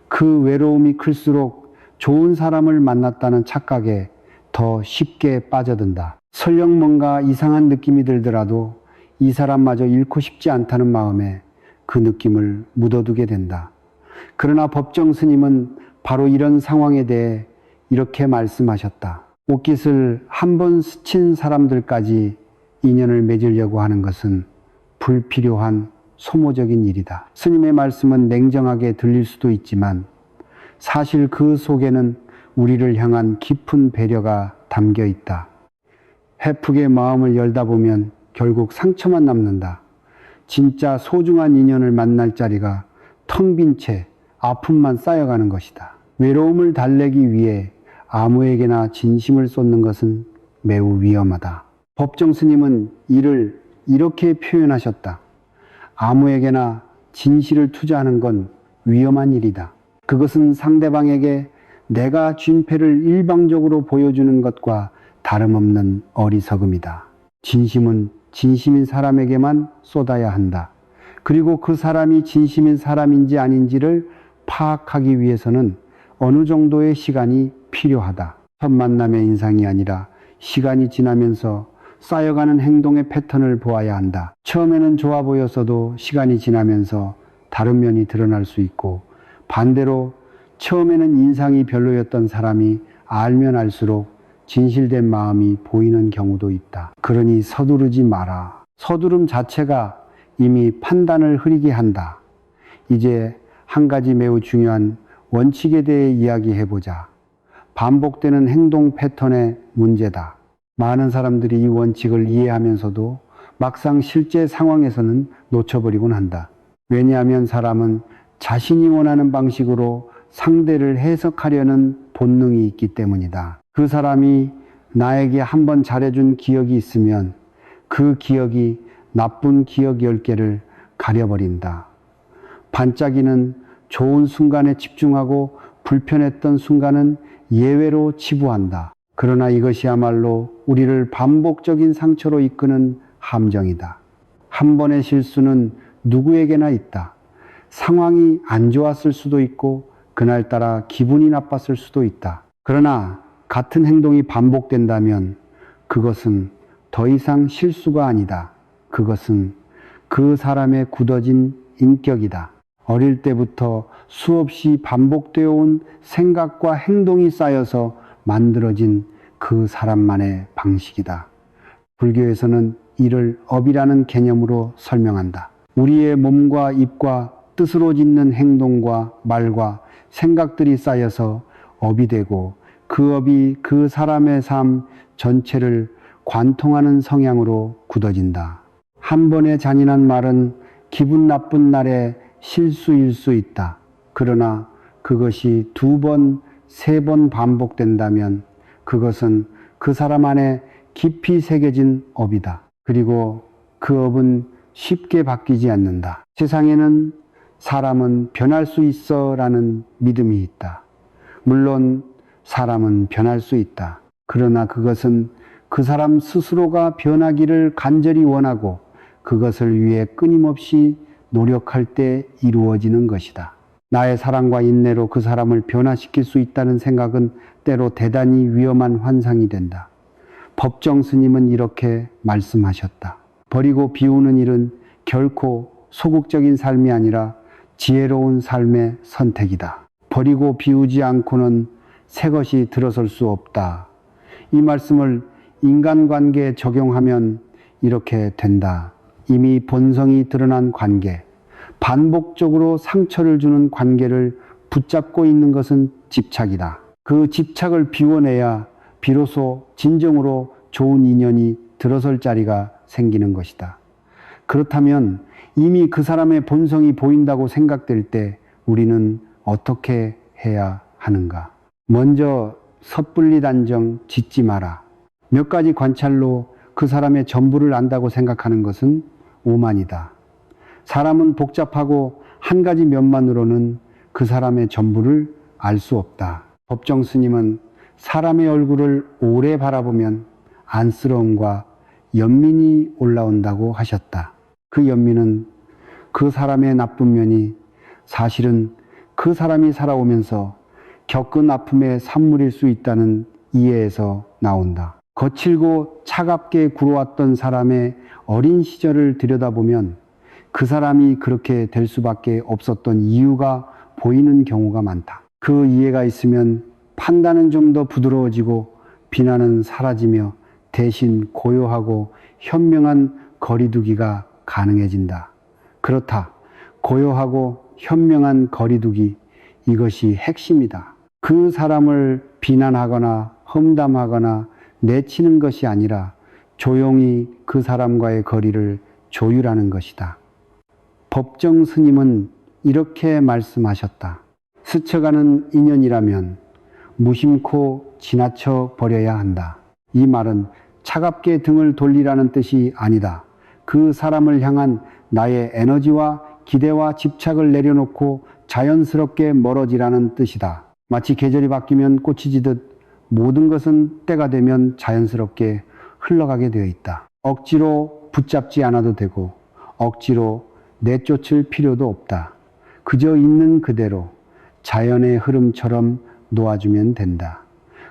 그 외로움이 클수록 좋은 사람을 만났다는 착각에 더 쉽게 빠져든다. 설령 뭔가 이상한 느낌이 들더라도 이 사람마저 잃고 싶지 않다는 마음에 그 느낌을 묻어두게 된다. 그러나 법정 스님은 바로 이런 상황에 대해 이렇게 말씀하셨다. 옷깃을 한 번 스친 사람들까지 인연을 맺으려고 하는 것은 불필요한 소모적인 일이다. 스님의 말씀은 냉정하게 들릴 수도 있지만 사실 그 속에는 우리를 향한 깊은 배려가 담겨 있다. 헤프게 마음을 열다 보면 결국 상처만 남는다. 진짜 소중한 인연을 만날 자리가 텅 빈 채 아픔만 쌓여가는 것이다. 외로움을 달래기 위해 아무에게나 진심을 쏟는 것은 매우 위험하다. 법정 스님은 이를 이렇게 표현하셨다. 아무에게나 진실을 투자하는 건 위험한 일이다. 그것은 상대방에게 내가 쥔패를 일방적으로 보여주는 것과 다름없는 어리석음이다. 진심은 진심인 사람에게만 쏟아야 한다. 그리고 그 사람이 진심인 사람인지 아닌지를 파악하기 위해서는 어느 정도의 시간이 필요하다. 첫 만남의 인상이 아니라 시간이 지나면서 쌓여가는 행동의 패턴을 보아야 한다. 처음에는 좋아 보였어도 시간이 지나면서 다른 면이 드러날 수 있고, 반대로 처음에는 인상이 별로였던 사람이 알면 알수록 진실된 마음이 보이는 경우도 있다. 그러니 서두르지 마라. 서두름 자체가 이미 판단을 흐리게 한다. 이제 한 가지 매우 중요한 원칙에 대해 이야기해보자. 반복되는 행동 패턴의 문제다. 많은 사람들이 이 원칙을 이해하면서도 막상 실제 상황에서는 놓쳐버리곤 한다. 왜냐하면 사람은 자신이 원하는 방식으로 상대를 해석하려는 본능이 있기 때문이다. 그 사람이 나에게 한번 잘해준 기억이 있으면 그 기억이 나쁜 기억 10개를 가려버린다. 반짝이는 좋은 순간에 집중하고 불편했던 순간은 예외로 치부한다. 그러나 이것이야말로 우리를 반복적인 상처로 이끄는 함정이다. 한 번의 실수는 누구에게나 있다. 상황이 안 좋았을 수도 있고 그날따라 기분이 나빴을 수도 있다. 그러나 같은 행동이 반복된다면 그것은 더 이상 실수가 아니다. 그것은 그 사람의 굳어진 인격이다. 어릴 때부터 수없이 반복되어 온 생각과 행동이 쌓여서 만들어진 그 사람만의 방식이다. 불교에서는 이를 업이라는 개념으로 설명한다. 우리의 몸과 입과 뜻으로 짓는 행동과 말과 생각들이 쌓여서 업이 되고 그 업이 그 사람의 삶 전체를 관통하는 성향으로 굳어진다. 한 번의 잔인한 말은 기분 나쁜 날에 실수일 수 있다. 그러나 그것이 2번, 3번 반복된다면 그것은 그 사람 안에 깊이 새겨진 업이다. 그리고 그 업은 쉽게 바뀌지 않는다. 세상에는 사람은 변할 수 있어 라는 믿음이 있다. 물론 사람은 변할 수 있다. 그러나 그것은 그 사람 스스로가 변하기를 간절히 원하고 그것을 위해 끊임없이 노력할 때 이루어지는 것이다. 나의 사랑과 인내로 그 사람을 변화시킬 수 있다는 생각은 때로 대단히 위험한 환상이 된다. 법정 스님은 이렇게 말씀하셨다. 버리고 비우는 일은 결코 소극적인 삶이 아니라 지혜로운 삶의 선택이다. 버리고 비우지 않고는 새 것이 들어설 수 없다. 이 말씀을 인간관계에 적용하면 이렇게 된다. 이미 본성이 드러난 관계, 반복적으로 상처를 주는 관계를 붙잡고 있는 것은 집착이다. 그 집착을 비워내야 비로소 진정으로 좋은 인연이 들어설 자리가 생기는 것이다. 그렇다면 이미 그 사람의 본성이 보인다고 생각될 때 우리는 어떻게 해야 하는가? 먼저 섣불리 단정 짓지 마라. 몇 가지 관찰로 그 사람의 전부를 안다고 생각하는 것은 오만이다. 사람은 복잡하고 한 가지 면만으로는 그 사람의 전부를 알 수 없다. 법정 스님은 사람의 얼굴을 오래 바라보면 안쓰러움과 연민이 올라온다고 하셨다. 그 연민은 그 사람의 나쁜 면이 사실은 그 사람이 살아오면서 겪은 아픔의 산물일 수 있다는 이해에서 나온다. 거칠고 차갑게 굴어왔던 사람의 어린 시절을 들여다보면 그 사람이 그렇게 될 수밖에 없었던 이유가 보이는 경우가 많다. 그 이해가 있으면 판단은 좀 더 부드러워지고 비난은 사라지며 대신 고요하고 현명한 거리두기가 가능해진다. 그렇다. 고요하고 현명한 거리두기, 이것이 핵심이다. 그 사람을 비난하거나 험담하거나 내치는 것이 아니라 조용히 그 사람과의 거리를 조율하는 것이다. 법정 스님은 이렇게 말씀하셨다. 스쳐가는 인연이라면 무심코 지나쳐 버려야 한다. 이 말은 차갑게 등을 돌리라는 뜻이 아니다. 그 사람을 향한 나의 에너지와 기대와 집착을 내려놓고 자연스럽게 멀어지라는 뜻이다. 마치 계절이 바뀌면 꽃이 지듯 모든 것은 때가 되면 자연스럽게 흘러가게 되어 있다. 억지로 붙잡지 않아도 되고 억지로 내쫓을 필요도 없다. 그저 있는 그대로 자연의 흐름처럼 놓아주면 된다.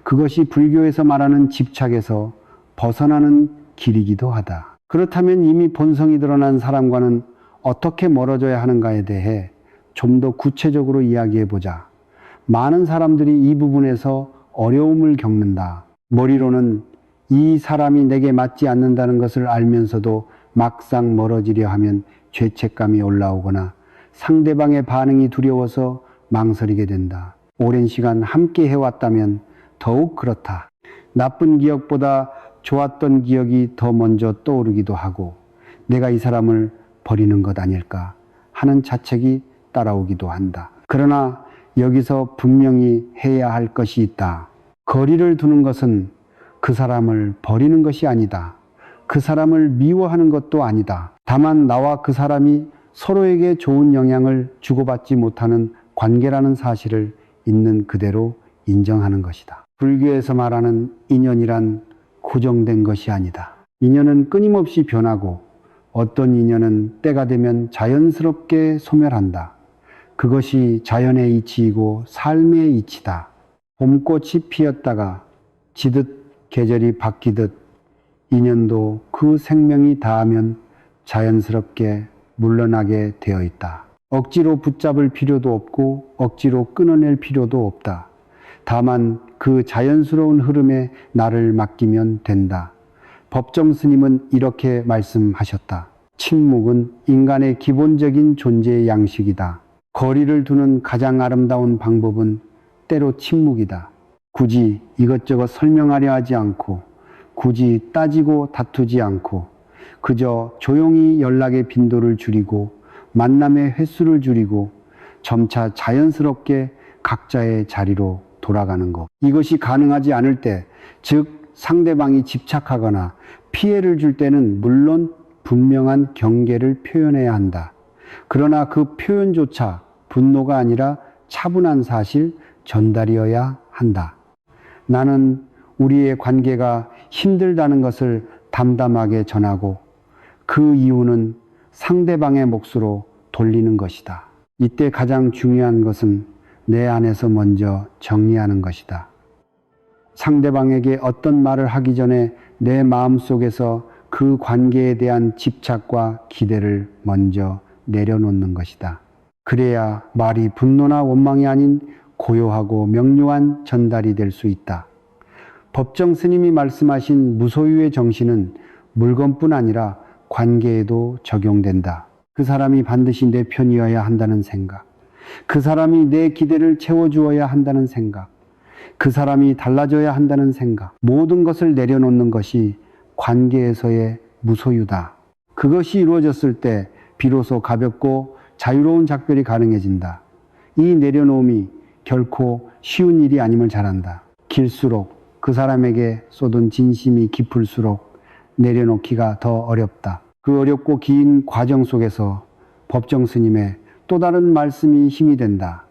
그것이 불교에서 말하는 집착에서 벗어나는 길이기도 하다. 그렇다면 이미 본성이 드러난 사람과는 어떻게 멀어져야 하는가에 대해 좀 더 구체적으로 이야기해 보자. 많은 사람들이 이 부분에서 어려움을 겪는다. 머리로는 이 사람이 내게 맞지 않는다는 것을 알면서도 막상 멀어지려 하면 죄책감이 올라오거나 상대방의 반응이 두려워서 망설이게 된다. 오랜 시간 함께 해왔다면 더욱 그렇다. 나쁜 기억보다 좋았던 기억이 더 먼저 떠오르기도 하고 내가 이 사람을 버리는 것 아닐까 하는 자책이 따라오기도 한다. 그러나 여기서 분명히 해야 할 것이 있다. 거리를 두는 것은 그 사람을 버리는 것이 아니다. 그 사람을 미워하는 것도 아니다. 다만 나와 그 사람이 서로에게 좋은 영향을 주고받지 못하는 관계라는 사실을 있는 그대로 인정하는 것이다. 불교에서 말하는 인연이란 고정된 것이 아니다. 인연은 끊임없이 변하고 어떤 인연은 때가 되면 자연스럽게 소멸한다. 그것이 자연의 이치이고 삶의 이치다. 봄꽃이 피었다가 지듯 계절이 바뀌듯 인연도 그 생명이 닿으면 자연스럽게 물러나게 되어 있다. 억지로 붙잡을 필요도 없고 억지로 끊어낼 필요도 없다. 다만 그 자연스러운 흐름에 나를 맡기면 된다. 법정 스님은 이렇게 말씀하셨다. 침묵은 인간의 기본적인 존재의 양식이다. 거리를 두는 가장 아름다운 방법은 때로 침묵이다. 굳이 이것저것 설명하려 하지 않고 굳이 따지고 다투지 않고 그저 조용히 연락의 빈도를 줄이고 만남의 횟수를 줄이고 점차 자연스럽게 각자의 자리로 돌아가는 것. 이것이 가능하지 않을 때, 즉 상대방이 집착하거나 피해를 줄 때는 물론 분명한 경계를 표현해야 한다. 그러나 그 표현조차 분노가 아니라 차분한 사실 전달이어야 한다. 나는 우리의 관계가 힘들다는 것을 담담하게 전하고 그 이유는 상대방의 몫으로 돌리는 것이다. 이때 가장 중요한 것은 내 안에서 먼저 정리하는 것이다. 상대방에게 어떤 말을 하기 전에 내 마음속에서 그 관계에 대한 집착과 기대를 먼저 내려놓는 것이다. 그래야 말이 분노나 원망이 아닌 고요하고 명료한 전달이 될 수 있다. 법정 스님이 말씀하신 무소유의 정신은 물건뿐 아니라 관계에도 적용된다. 그 사람이 반드시 내 편이어야 한다는 생각, 그 사람이 내 기대를 채워주어야 한다는 생각, 그 사람이 달라져야 한다는 생각, 모든 것을 내려놓는 것이 관계에서의 무소유다. 그것이 이루어졌을 때 비로소 가볍고 자유로운 작별이 가능해진다. 이 내려놓음이 결코 쉬운 일이 아님을 잘 안다. 길수록 그 사람에게 쏟은 진심이 깊을수록 내려놓기가 더 어렵다. 그 어렵고 긴 과정 속에서 법정 스님의 또 다른 말씀이 힘이 된다.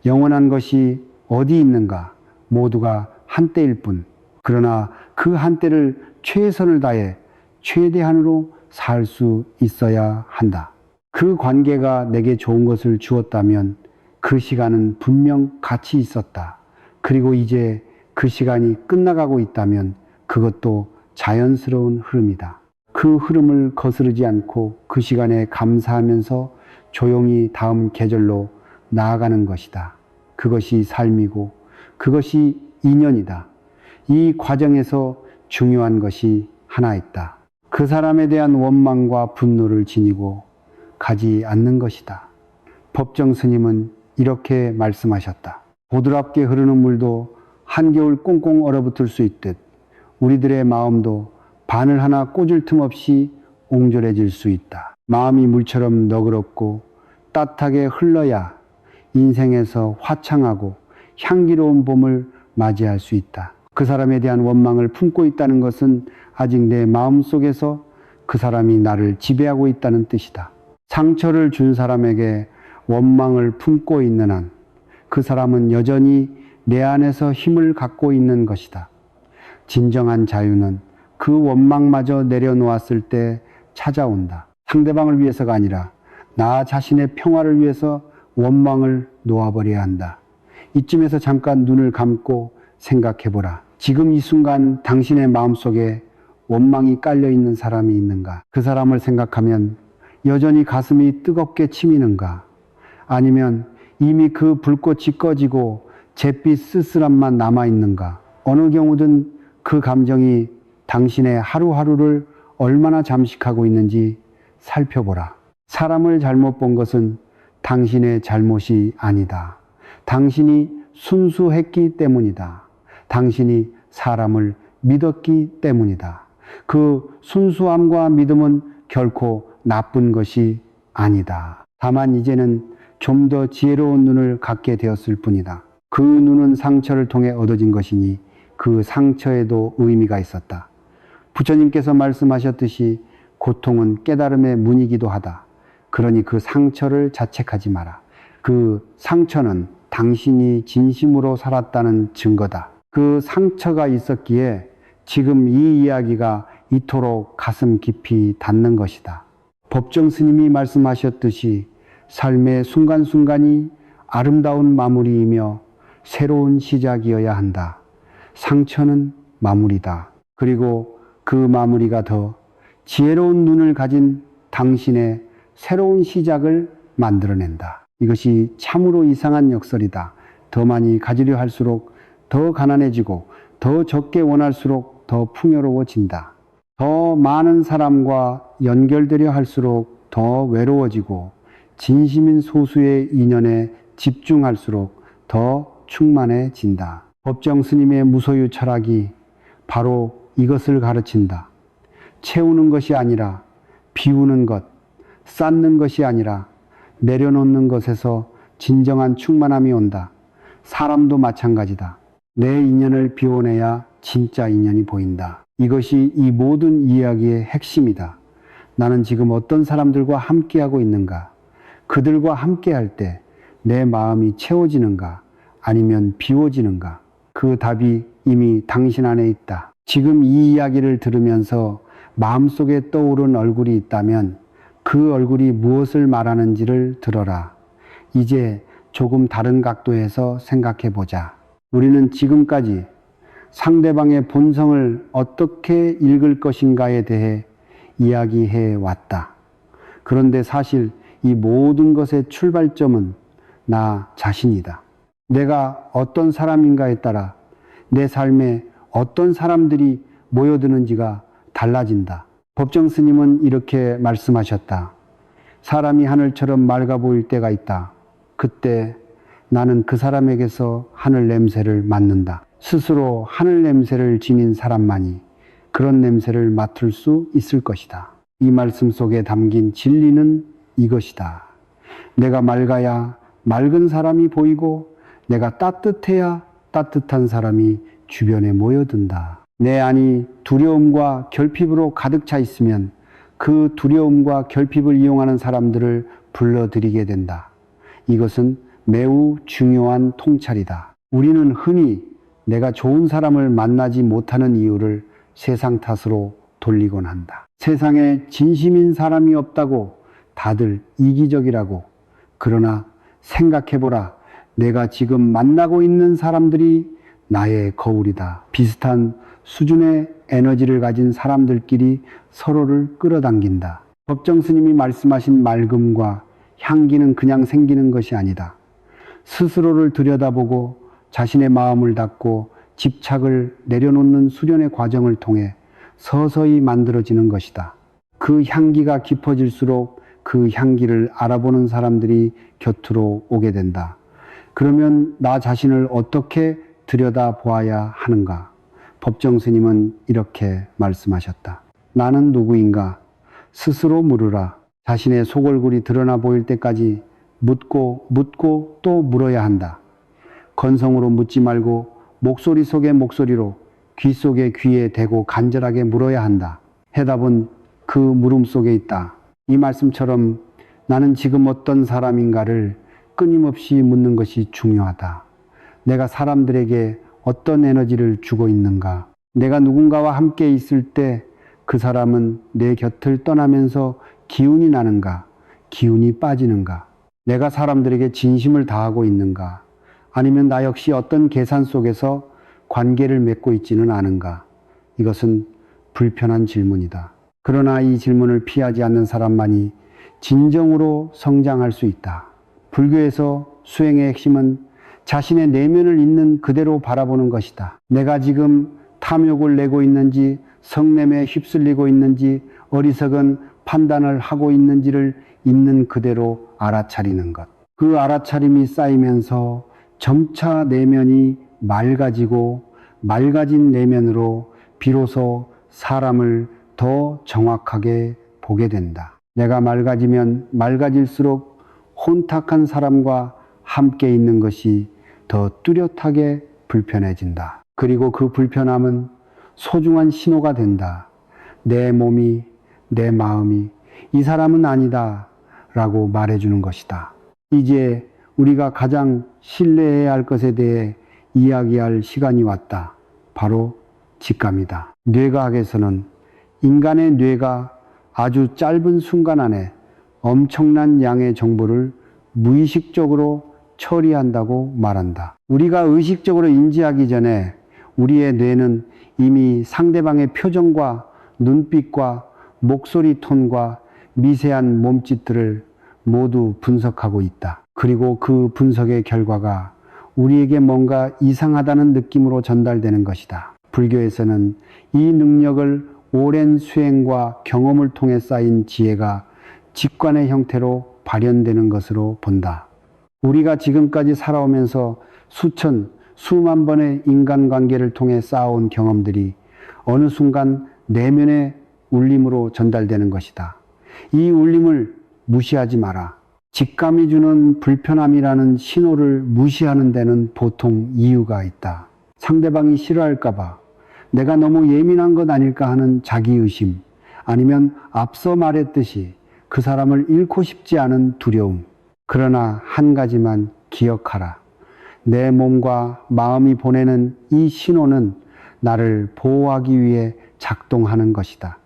영원한 것이 어디 있는가? 모두가 한때일 뿐. 그러나 그 한때를 최선을 다해 최대한으로 살 수 있어야 한다. 그 관계가 내게 좋은 것을 주었다면 그 시간은 분명 가치 있었다. 그리고 이제 그 시간이 끝나가고 있다면 그것도 자연스러운 흐름이다. 그 흐름을 거스르지 않고 그 시간에 감사하면서 조용히 다음 계절로 나아가는 것이다. 그것이 삶이고 그것이 인연이다. 이 과정에서 중요한 것이 하나 있다. 그 사람에 대한 원망과 분노를 지니고 가지 않는 것이다. 법정 스님은 이렇게 말씀하셨다. 보드랍게 흐르는 물도 한겨울 꽁꽁 얼어붙을 수 있듯 우리들의 마음도 바늘 하나 꽂을 틈 없이 옹졸해질 수 있다. 마음이 물처럼 너그럽고 따뜻하게 흘러야 인생에서 화창하고 향기로운 봄을 맞이할 수 있다. 그 사람에 대한 원망을 품고 있다는 것은 아직 내 마음속에서 그 사람이 나를 지배하고 있다는 뜻이다. 상처를 준 사람에게 원망을 품고 있는 한 그 사람은 여전히 내 안에서 힘을 갖고 있는 것이다. 진정한 자유는 그 원망마저 내려놓았을 때 찾아온다. 상대방을 위해서가 아니라 나 자신의 평화를 위해서 원망을 놓아버려야 한다. 이쯤에서 잠깐 눈을 감고 생각해보라. 지금 이 순간 당신의 마음속에 원망이 깔려있는 사람이 있는가? 그 사람을 생각하면 여전히 가슴이 뜨겁게 치미는가? 아니면 이미 그 불꽃이 꺼지고 잿빛 쓸쓸함만 남아있는가? 어느 경우든 그 감정이 당신의 하루하루를 얼마나 잠식하고 있는지 살펴보라. 사람을 잘못 본 것은 당신의 잘못이 아니다. 당신이 순수했기 때문이다. 당신이 사람을 믿었기 때문이다. 그 순수함과 믿음은 결코 나쁜 것이 아니다. 다만 이제는 좀 더 지혜로운 눈을 갖게 되었을 뿐이다. 그 눈은 상처를 통해 얻어진 것이니 그 상처에도 의미가 있었다. 부처님께서 말씀하셨듯이 고통은 깨달음의 문이기도 하다. 그러니 그 상처를 자책하지 마라. 그 상처는 당신이 진심으로 살았다는 증거다. 그 상처가 있었기에 지금 이 이야기가 이토록 가슴 깊이 닿는 것이다. 법정 스님이 말씀하셨듯이 삶의 순간순간이 아름다운 마무리이며 새로운 시작이어야 한다. 상처는 마무리다. 그리고 그 마무리가 더 지혜로운 눈을 가진 당신의 새로운 시작을 만들어낸다. 이것이 참으로 이상한 역설이다. 더 많이 가지려 할수록 더 가난해지고 더 적게 원할수록 더 풍요로워진다. 더 많은 사람과 연결되려 할수록 더 외로워지고 진심인 소수의 인연에 집중할수록 더 충만해진다. 법정 스님의 무소유 철학이 바로 이것을 가르친다. 채우는 것이 아니라 비우는 것, 쌓는 것이 아니라 내려놓는 것에서 진정한 충만함이 온다. 사람도 마찬가지다. 내 인연을 비워내야 진짜 인연이 보인다. 이것이 이 모든 이야기의 핵심이다. 나는 지금 어떤 사람들과 함께하고 있는가? 그들과 함께할 때 내 마음이 채워지는가? 아니면 비워지는가? 그 답이 이미 당신 안에 있다. 지금 이 이야기를 들으면서 마음속에 떠오른 얼굴이 있다면 그 얼굴이 무엇을 말하는지를 들어라. 이제 조금 다른 각도에서 생각해 보자. 우리는 지금까지 상대방의 본성을 어떻게 읽을 것인가에 대해 이야기해 왔다. 그런데 사실 이 모든 것의 출발점은 나 자신이다. 내가 어떤 사람인가에 따라 내 삶에 어떤 사람들이 모여드는지가 달라진다. 법정 스님은 이렇게 말씀하셨다. 사람이 하늘처럼 맑아 보일 때가 있다. 그때 나는 그 사람에게서 하늘 냄새를 맡는다. 스스로 하늘 냄새를 지닌 사람만이 그런 냄새를 맡을 수 있을 것이다. 이 말씀 속에 담긴 진리는 이것이다. 내가 맑아야 맑은 사람이 보이고 내가 따뜻해야 따뜻한 사람이 주변에 모여든다. 내 안이 두려움과 결핍으로 가득 차 있으면 그 두려움과 결핍을 이용하는 사람들을 불러들이게 된다. 이것은 매우 중요한 통찰이다. 우리는 흔히 내가 좋은 사람을 만나지 못하는 이유를 세상 탓으로 돌리곤 한다. 세상에 진심인 사람이 없다고 다들 이기적이라고. 그러나 생각해보라. 내가 지금 만나고 있는 사람들이 나의 거울이다. 비슷한 수준의 에너지를 가진 사람들끼리 서로를 끌어당긴다. 법정 스님이 말씀하신 맑음과 향기는 그냥 생기는 것이 아니다. 스스로를 들여다보고 자신의 마음을 닫고 집착을 내려놓는 수련의 과정을 통해 서서히 만들어지는 것이다. 그 향기가 깊어질수록 그 향기를 알아보는 사람들이 곁으로 오게 된다. 그러면 나 자신을 어떻게 들여다보아야 하는가? 법정 스님은 이렇게 말씀하셨다. 나는 누구인가? 스스로 물으라. 자신의 속얼굴이 드러나 보일 때까지 묻고 또 물어야 한다. 건성으로 묻지 말고 목소리 속의 목소리로, 귀 속의 귀에 대고 간절하게 물어야 한다. 해답은 그 물음 속에 있다. 이 말씀처럼 나는 지금 어떤 사람인가를 끊임없이 묻는 것이 중요하다. 내가 사람들에게 어떤 에너지를 주고 있는가? 내가 누군가와 함께 있을 때 그 사람은 내 곁을 떠나면서 기운이 나는가? 기운이 빠지는가? 내가 사람들에게 진심을 다하고 있는가? 아니면 나 역시 어떤 계산 속에서 관계를 맺고 있지는 않은가? 이것은 불편한 질문이다. 그러나 이 질문을 피하지 않는 사람만이 진정으로 성장할 수 있다. 불교에서 수행의 핵심은 자신의 내면을 있는 그대로 바라보는 것이다. 내가 지금 탐욕을 내고 있는지, 성냄에 휩쓸리고 있는지, 어리석은 판단을 하고 있는지를 있는 그대로 알아차리는 것. 그 알아차림이 쌓이면서 점차 내면이 맑아지고 맑아진 내면으로 비로소 사람을 더 정확하게 보게 된다. 내가 맑아지면 맑아질수록 혼탁한 사람과 함께 있는 것이 더 뚜렷하게 불편해진다. 그리고 그 불편함은 소중한 신호가 된다. 내 몸이, 내 마음이 이 사람은 아니다 라고 말해주는 것이다. 이제 우리가 가장 신뢰해야 할 것에 대해 이야기할 시간이 왔다. 바로 직감이다. 뇌과학에서는 인간의 뇌가 아주 짧은 순간 안에 엄청난 양의 정보를 무의식적으로 처리한다고 말한다. 우리가 의식적으로 인지하기 전에 우리의 뇌는 이미 상대방의 표정과 눈빛과 목소리 톤과 미세한 몸짓들을 모두 분석하고 있다. 그리고 그 분석의 결과가 우리에게 뭔가 이상하다는 느낌으로 전달되는 것이다. 불교에서는 이 능력을 오랜 수행과 경험을 통해 쌓인 지혜가 직관의 형태로 발현되는 것으로 본다. 우리가 지금까지 살아오면서 수만 번의 인간관계를 통해 쌓아온 경험들이 어느 순간 내면의 울림으로 전달되는 것이다. 이 울림을 무시하지 마라. 직감이 주는 불편함이라는 신호를 무시하는 데는 보통 이유가 있다. 상대방이 싫어할까봐, 내가 너무 예민한 것 아닐까 하는 자기의심, 아니면 앞서 말했듯이 그 사람을 잃고 싶지 않은 두려움. 그러나 한 가지만 기억하라. 내 몸과 마음이 보내는 이 신호는 나를 보호하기 위해 작동하는 것이다.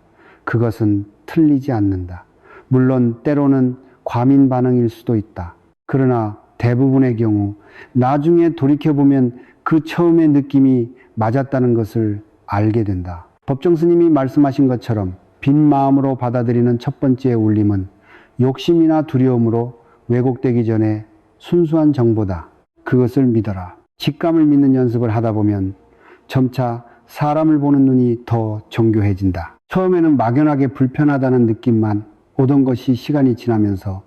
그것은 틀리지 않는다. 물론 때로는 과민 반응일 수도 있다. 그러나 대부분의 경우 나중에 돌이켜보면 그 처음의 느낌이 맞았다는 것을 알게 된다. 법정 스님이 말씀하신 것처럼 빈 마음으로 받아들이는 첫 번째 울림은 욕심이나 두려움으로 왜곡되기 전에 순수한 정보다. 그것을 믿어라. 직감을 믿는 연습을 하다 보면 점차 사람을 보는 눈이 더 정교해진다. 처음에는 막연하게 불편하다는 느낌만 오던 것이 시간이 지나면서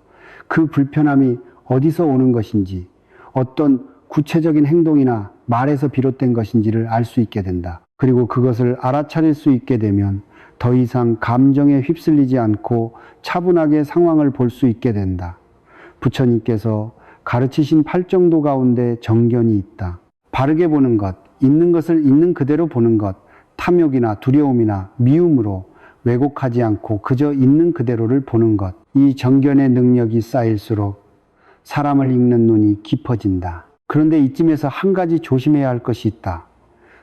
그 불편함이 어디서 오는 것인지, 어떤 구체적인 행동이나 말에서 비롯된 것인지를 알 수 있게 된다. 그리고 그것을 알아차릴 수 있게 되면 더 이상 감정에 휩쓸리지 않고 차분하게 상황을 볼 수 있게 된다. 부처님께서 가르치신 팔정도 가운데 정견이 있다. 바르게 보는 것, 있는 것을 있는 그대로 보는 것, 탐욕이나 두려움이나 미움으로 왜곡하지 않고 그저 있는 그대로를 보는 것. 이 정견의 능력이 쌓일수록 사람을 읽는 눈이 깊어진다. 그런데 이쯤에서 한 가지 조심해야 할 것이 있다.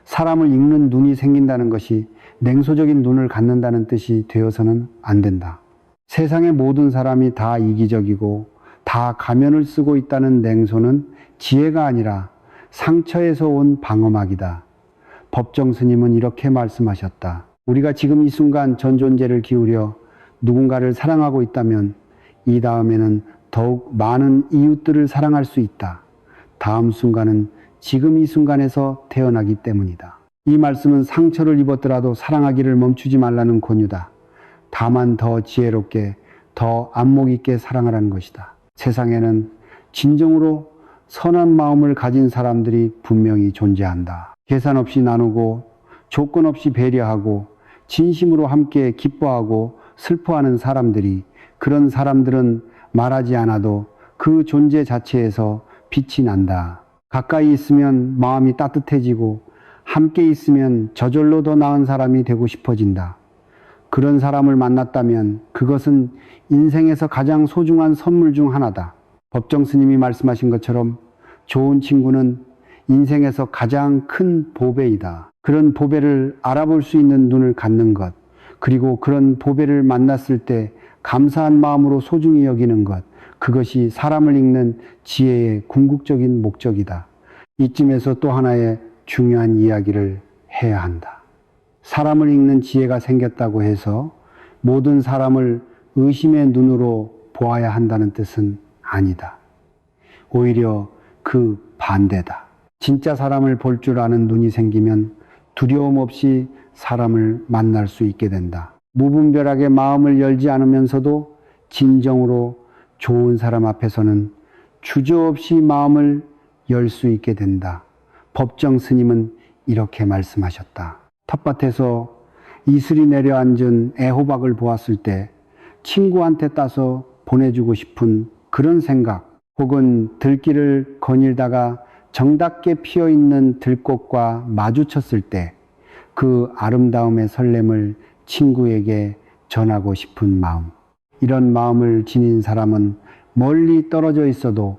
사람을 읽는 눈이 생긴다는 것이 냉소적인 눈을 갖는다는 뜻이 되어서는 안 된다. 세상의 모든 사람이 다 이기적이고 다 가면을 쓰고 있다는 냉소는 지혜가 아니라 상처에서 온 방어막이다. 법정 스님은 이렇게 말씀하셨다. 우리가 지금 이 순간 전 존재를 기울여 누군가를 사랑하고 있다면 이 다음에는 더욱 많은 이웃들을 사랑할 수 있다. 다음 순간은 지금 이 순간에서 태어나기 때문이다. 이 말씀은 상처를 입었더라도 사랑하기를 멈추지 말라는 권유다. 다만 더 지혜롭게, 더 안목 있게 사랑하라는 것이다. 세상에는 진정으로 선한 마음을 가진 사람들이 분명히 존재한다. 계산 없이 나누고 조건 없이 배려하고 진심으로 함께 기뻐하고 슬퍼하는 사람들이, 그런 사람들은 말하지 않아도 그 존재 자체에서 빛이 난다. 가까이 있으면 마음이 따뜻해지고 함께 있으면 저절로 더 나은 사람이 되고 싶어진다. 그런 사람을 만났다면 그것은 인생에서 가장 소중한 선물 중 하나다. 법정 스님이 말씀하신 것처럼 좋은 친구는 인생에서 가장 큰 보배이다. 그런 보배를 알아볼 수 있는 눈을 갖는 것, 그리고 그런 보배를 만났을 때 감사한 마음으로 소중히 여기는 것, 그것이 사람을 읽는 지혜의 궁극적인 목적이다. 이쯤에서 또 하나의 중요한 이야기를 해야 한다. 사람을 읽는 지혜가 생겼다고 해서 모든 사람을 의심의 눈으로 보아야 한다는 뜻은 아니다. 오히려 그 반대다. 진짜 사람을 볼 줄 아는 눈이 생기면 두려움 없이 사람을 만날 수 있게 된다. 무분별하게 마음을 열지 않으면서도 진정으로 좋은 사람 앞에서는 주저없이 마음을 열 수 있게 된다. 법정 스님은 이렇게 말씀하셨다. 텃밭에서 이슬이 내려앉은 애호박을 보았을 때 친구한테 따서 보내주고 싶은 그런 생각, 혹은 들길을 거닐다가 정답게 피어있는 들꽃과 마주쳤을 때 그 아름다움의 설렘을 친구에게 전하고 싶은 마음, 이런 마음을 지닌 사람은 멀리 떨어져 있어도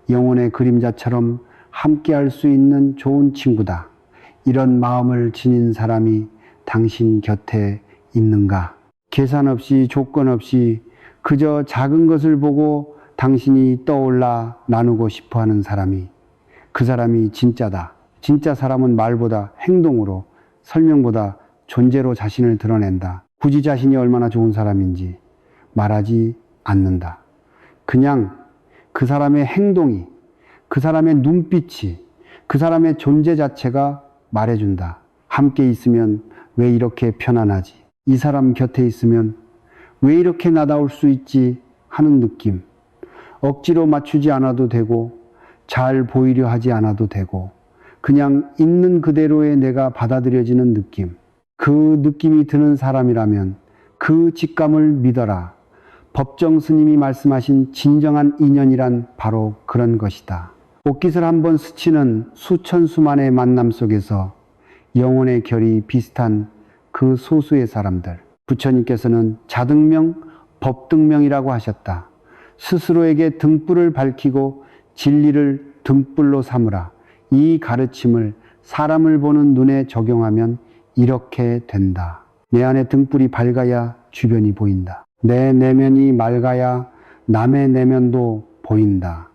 영혼의 그림자처럼 함께할 수 있는 좋은 친구다. 이런 마음을 지닌 사람이 당신 곁에 있는가? 계산 없이 조건 없이 그저 작은 것을 보고 당신이 떠올라 나누고 싶어하는 사람이, 그 사람이 진짜다. 진짜 사람은 말보다 행동으로, 설명보다 존재로 자신을 드러낸다. 굳이 자신이 얼마나 좋은 사람인지 말하지 않는다. 그냥 그 사람의 행동이, 그 사람의 눈빛이, 그 사람의 존재 자체가 말해준다. 함께 있으면 왜 이렇게 편안하지? 이 사람 곁에 있으면 왜 이렇게 나다울 수 있지? 하는 느낌. 억지로 맞추지 않아도 되고 잘 보이려 하지 않아도 되고 그냥 있는 그대로의 내가 받아들여지는 느낌. 그 느낌이 드는 사람이라면 그 직감을 믿어라. 법정 스님이 말씀하신 진정한 인연이란 바로 그런 것이다. 옷깃을 한번 스치는 수천 수만의 만남 속에서 영혼의 결이 비슷한 그 소수의 사람들. 부처님께서는 자등명, 법등명이라고 하셨다. 스스로에게 등불을 밝히고 진리를 등불로 삼으라. 이 가르침을 사람을 보는 눈에 적용하면 이렇게 된다. 내 안에 등불이 밝아야 주변이 보인다. 내 내면이 맑아야 남의 내면도 보인다.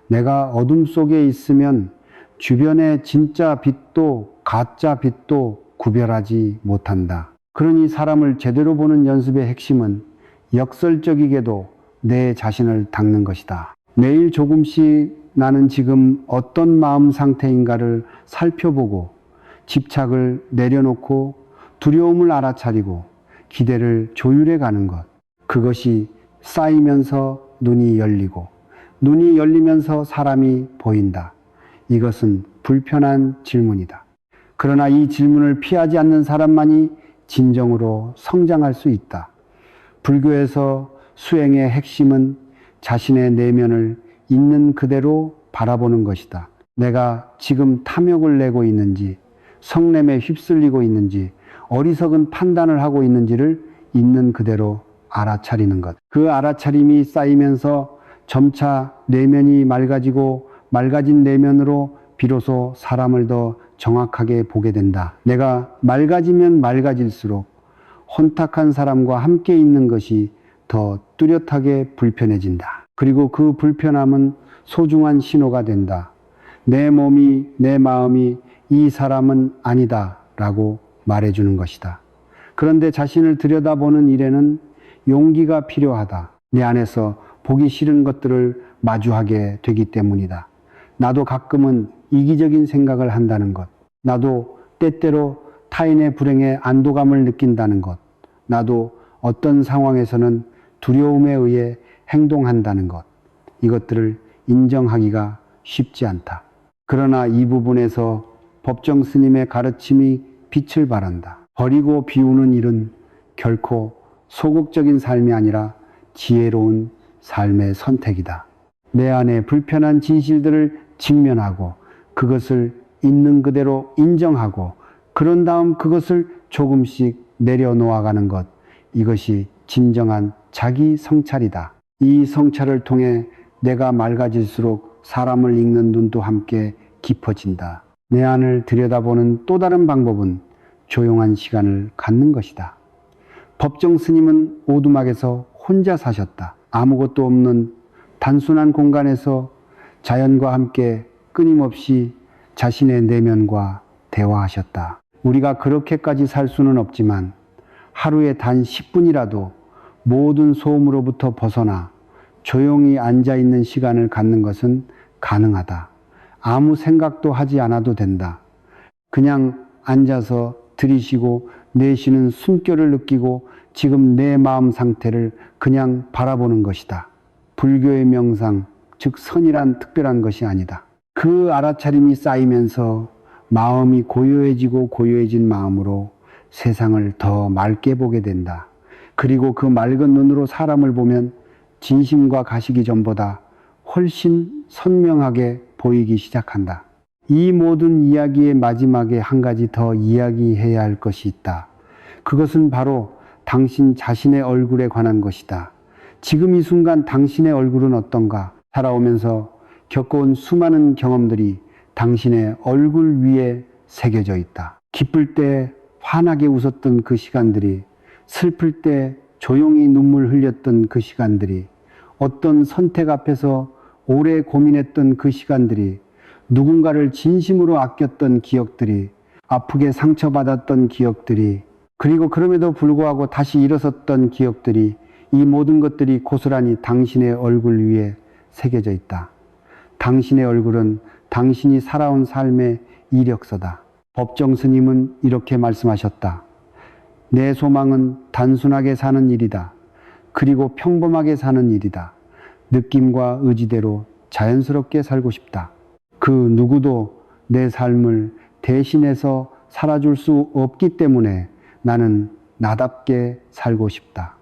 내가 어둠 속에 있으면 주변의 진짜 빛도 가짜 빛도 구별하지 못한다. 그러니 사람을 제대로 보는 연습의 핵심은 역설적이게도 내 자신을 닦는 것이다. 매일 조금씩 나는 지금 어떤 마음 상태인가를 살펴보고 집착을 내려놓고 두려움을 알아차리고 기대를 조율해 가는 것. 그것이 쌓이면서 눈이 열리고 눈이 열리면서 사람이 보인다. 이것은 불편한 질문이다. 그러나 이 질문을 피하지 않는 사람만이 진정으로 성장할 수 있다. 불교에서 수행의 핵심은 자신의 내면을 있는 그대로 바라보는 것이다. 내가 지금 탐욕을 내고 있는지, 성냄에 휩쓸리고 있는지, 어리석은 판단을 하고 있는지를 있는 그대로 알아차리는 것. 그 알아차림이 쌓이면서 점차 내면이 맑아지고 맑아진 내면으로 비로소 사람을 더 정확하게 보게 된다. 내가 맑아지면 맑아질수록 혼탁한 사람과 함께 있는 것이 더 뚜렷하게 불편해진다. 그리고 그 불편함은 소중한 신호가 된다. 내 몸이, 내 마음이 이 사람은 아니다 라고 말해주는 것이다. 그런데 자신을 들여다보는 일에는 용기가 필요하다. 내 안에서 보기 싫은 것들을 마주하게 되기 때문이다. 나도 가끔은 이기적인 생각을 한다는 것. 나도 때때로 타인의 불행에 안도감을 느낀다는 것. 나도 어떤 상황에서는 두려움에 의해 행동한다는 것. 이것들을 인정하기가 쉽지 않다. 그러나 이 부분에서 법정 스님의 가르침이 빛을 발한다. 버리고 비우는 일은 결코 소극적인 삶이 아니라 지혜로운 삶의 선택이다. 내 안에 불편한 진실들을 직면하고 그것을 있는 그대로 인정하고 그런 다음 그것을 조금씩 내려놓아가는 것. 이것이 진정한 자기 성찰이다. 이 성찰을 통해 내가 맑아질수록 사람을 읽는 눈도 함께 깊어진다. 내 안을 들여다보는 또 다른 방법은 조용한 시간을 갖는 것이다. 법정 스님은 오두막에서 혼자 사셨다. 아무것도 없는 단순한 공간에서 자연과 함께 끊임없이 자신의 내면과 대화하셨다. 우리가 그렇게까지 살 수는 없지만 하루에 단 10분이라도 모든 소음으로부터 벗어나 조용히 앉아있는 시간을 갖는 것은 가능하다. 아무 생각도 하지 않아도 된다. 그냥 앉아서 들이쉬고 내쉬는 숨결을 느끼고 지금 내 마음 상태를 그냥 바라보는 것이다. 불교의 명상, 즉 선이란 특별한 것이 아니다. 그 알아차림이 쌓이면서 마음이 고요해지고 고요해진 마음으로 세상을 더 맑게 보게 된다. 그리고 그 맑은 눈으로 사람을 보면 진심과 가시기 전보다 훨씬 선명하게 보이기 시작한다. 이 모든 이야기의 마지막에 한 가지 더 이야기해야 할 것이 있다. 그것은 바로 당신 자신의 얼굴에 관한 것이다. 지금 이 순간 당신의 얼굴은 어떤가? 살아오면서 겪어온 수많은 경험들이 당신의 얼굴 위에 새겨져 있다. 기쁠 때 환하게 웃었던 그 시간들이, 슬플 때 조용히 눈물 흘렸던 그 시간들이, 어떤 선택 앞에서 오래 고민했던 그 시간들이, 누군가를 진심으로 아꼈던 기억들이, 아프게 상처받았던 기억들이, 그리고 그럼에도 불구하고 다시 일어섰던 기억들이, 이 모든 것들이 고스란히 당신의 얼굴 위에 새겨져 있다. 당신의 얼굴은 당신이 살아온 삶의 이력서다. 법정 스님은 이렇게 말씀하셨다. 내 소망은 단순하게 사는 일이다. 그리고 평범하게 사는 일이다. 느낌과 의지대로 자연스럽게 살고 싶다. 그 누구도 내 삶을 대신해서 살아줄 수 없기 때문에 나는 나답게 살고 싶다.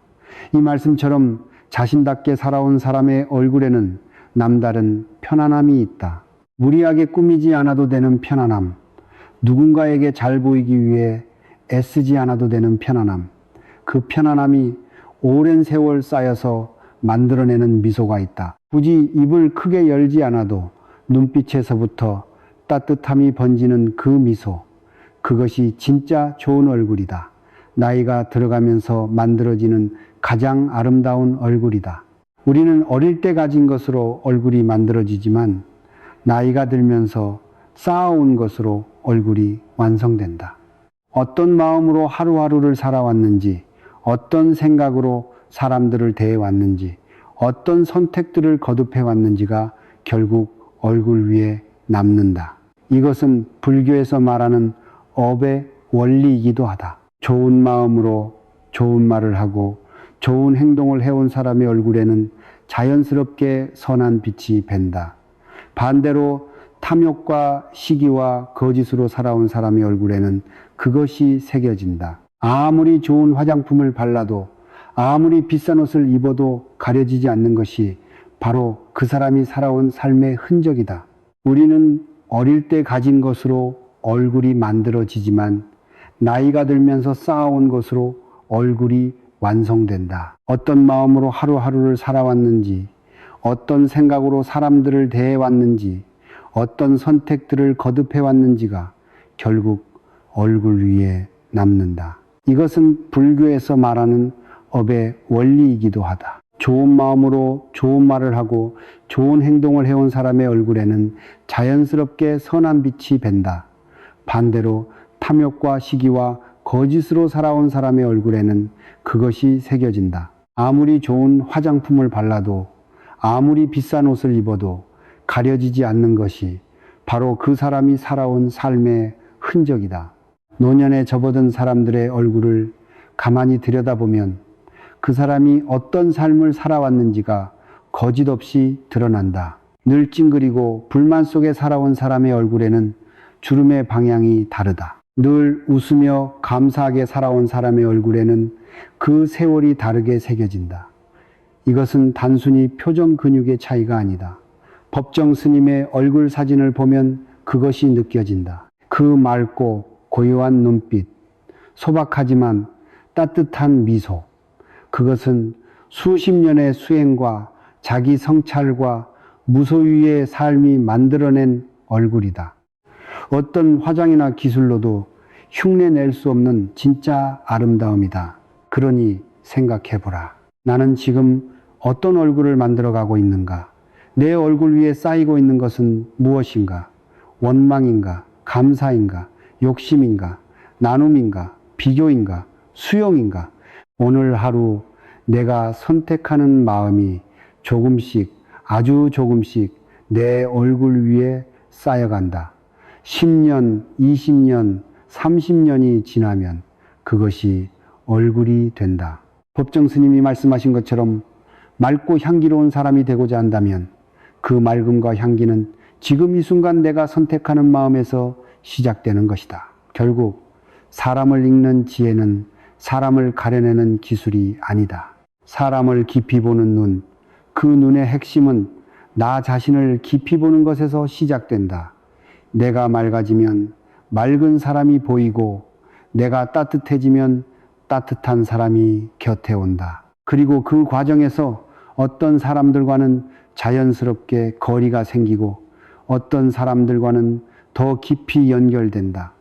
이 말씀처럼 자신답게 살아온 사람의 얼굴에는 남다른 편안함이 있다. 무리하게 꾸미지 않아도 되는 편안함. 누군가에게 잘 보이기 위해 애쓰지 않아도 되는 편안함. 그 편안함이 오랜 세월 쌓여서 만들어내는 미소가 있다. 굳이 입을 크게 열지 않아도 눈빛에서부터 따뜻함이 번지는 그 미소. 그것이 진짜 좋은 얼굴이다. 나이가 들어가면서 만들어지는 가장 아름다운 얼굴이다. 우리는 어릴 때 가진 것으로 얼굴이 만들어지지만 나이가 들면서 쌓아온 것으로 얼굴이 완성된다. 어떤 마음으로 하루하루를 살아왔는지, 어떤 생각으로 사람들을 대해왔는지, 어떤 선택들을 거듭해왔는지가 결국 얼굴 위에 남는다. 이것은 불교에서 말하는 업의 원리이기도 하다. 좋은 마음으로 좋은 말을 하고 좋은 행동을 해온 사람의 얼굴에는 자연스럽게 선한 빛이 밴다. 반대로 탐욕과 시기와 거짓으로 살아온 사람의 얼굴에는 그것이 새겨진다. 아무리 좋은 화장품을 발라도, 아무리 비싼 옷을 입어도 가려지지 않는 것이 바로 그 사람이 살아온 삶의 흔적이다. 우리는 어릴 때 가진 것으로 얼굴이 만들어지지만 나이가 들면서 쌓아온 것으로 얼굴이 완성된다. 어떤 마음으로 하루하루를 살아왔는지, 어떤 생각으로 사람들을 대해왔는지, 어떤 선택들을 거듭해왔는지가 결국 얼굴 위에 남는다. 이것은 불교에서 말하는 업의 원리이기도 하다. 좋은 마음으로 좋은 말을 하고 좋은 행동을 해온 사람의 얼굴에는 자연스럽게 선한 빛이 밴다. 반대로 탐욕과 시기와 거짓으로 살아온 사람의 얼굴에는 그것이 새겨진다. 아무리 좋은 화장품을 발라도, 아무리 비싼 옷을 입어도 가려지지 않는 것이 바로 그 사람이 살아온 삶의 흔적이다. 노년에 접어든 사람들의 얼굴을 가만히 들여다보면 그 사람이 어떤 삶을 살아왔는지가 거짓 없이 드러난다. 늘 찡그리고 불만 속에 살아온 사람의 얼굴에는 주름의 방향이 다르다. 늘 웃으며 감사하게 살아온 사람의 얼굴에는 그 세월이 다르게 새겨진다. 이것은 단순히 표정 근육의 차이가 아니다. 법정 스님의 얼굴 사진을 보면 그것이 느껴진다. 그 맑고 고요한 눈빛, 소박하지만 따뜻한 미소. 그것은 수십 년의 수행과 자기 성찰과 무소유의 삶이 만들어낸 얼굴이다. 어떤 화장이나 기술로도 흉내낼 수 없는 진짜 아름다움이다. 그러니 생각해보라. 나는 지금 어떤 얼굴을 만들어가고 있는가? 내 얼굴 위에 쌓이고 있는 것은 무엇인가? 원망인가? 감사인가? 욕심인가? 나눔인가? 비교인가? 수용인가? 오늘 하루 내가 선택하는 마음이 조금씩, 아주 조금씩 내 얼굴 위에 쌓여간다. 10년, 20년, 30년이 지나면 그것이 얼굴이 된다. 법정 스님이 말씀하신 것처럼 맑고 향기로운 사람이 되고자 한다면 그 맑음과 향기는 지금 이 순간 내가 선택하는 마음에서 시작되는 것이다. 결국 사람을 읽는 지혜는 사람을 가려내는 기술이 아니다. 사람을 깊이 보는 눈, 그 눈의 핵심은 나 자신을 깊이 보는 것에서 시작된다. 내가 맑아지면 맑은 사람이 보이고 내가 따뜻해지면 따뜻한 사람이 곁에 온다. 그리고 그 과정에서 어떤 사람들과는 자연스럽게 거리가 생기고 어떤 사람들과는 더 깊이 연결된다.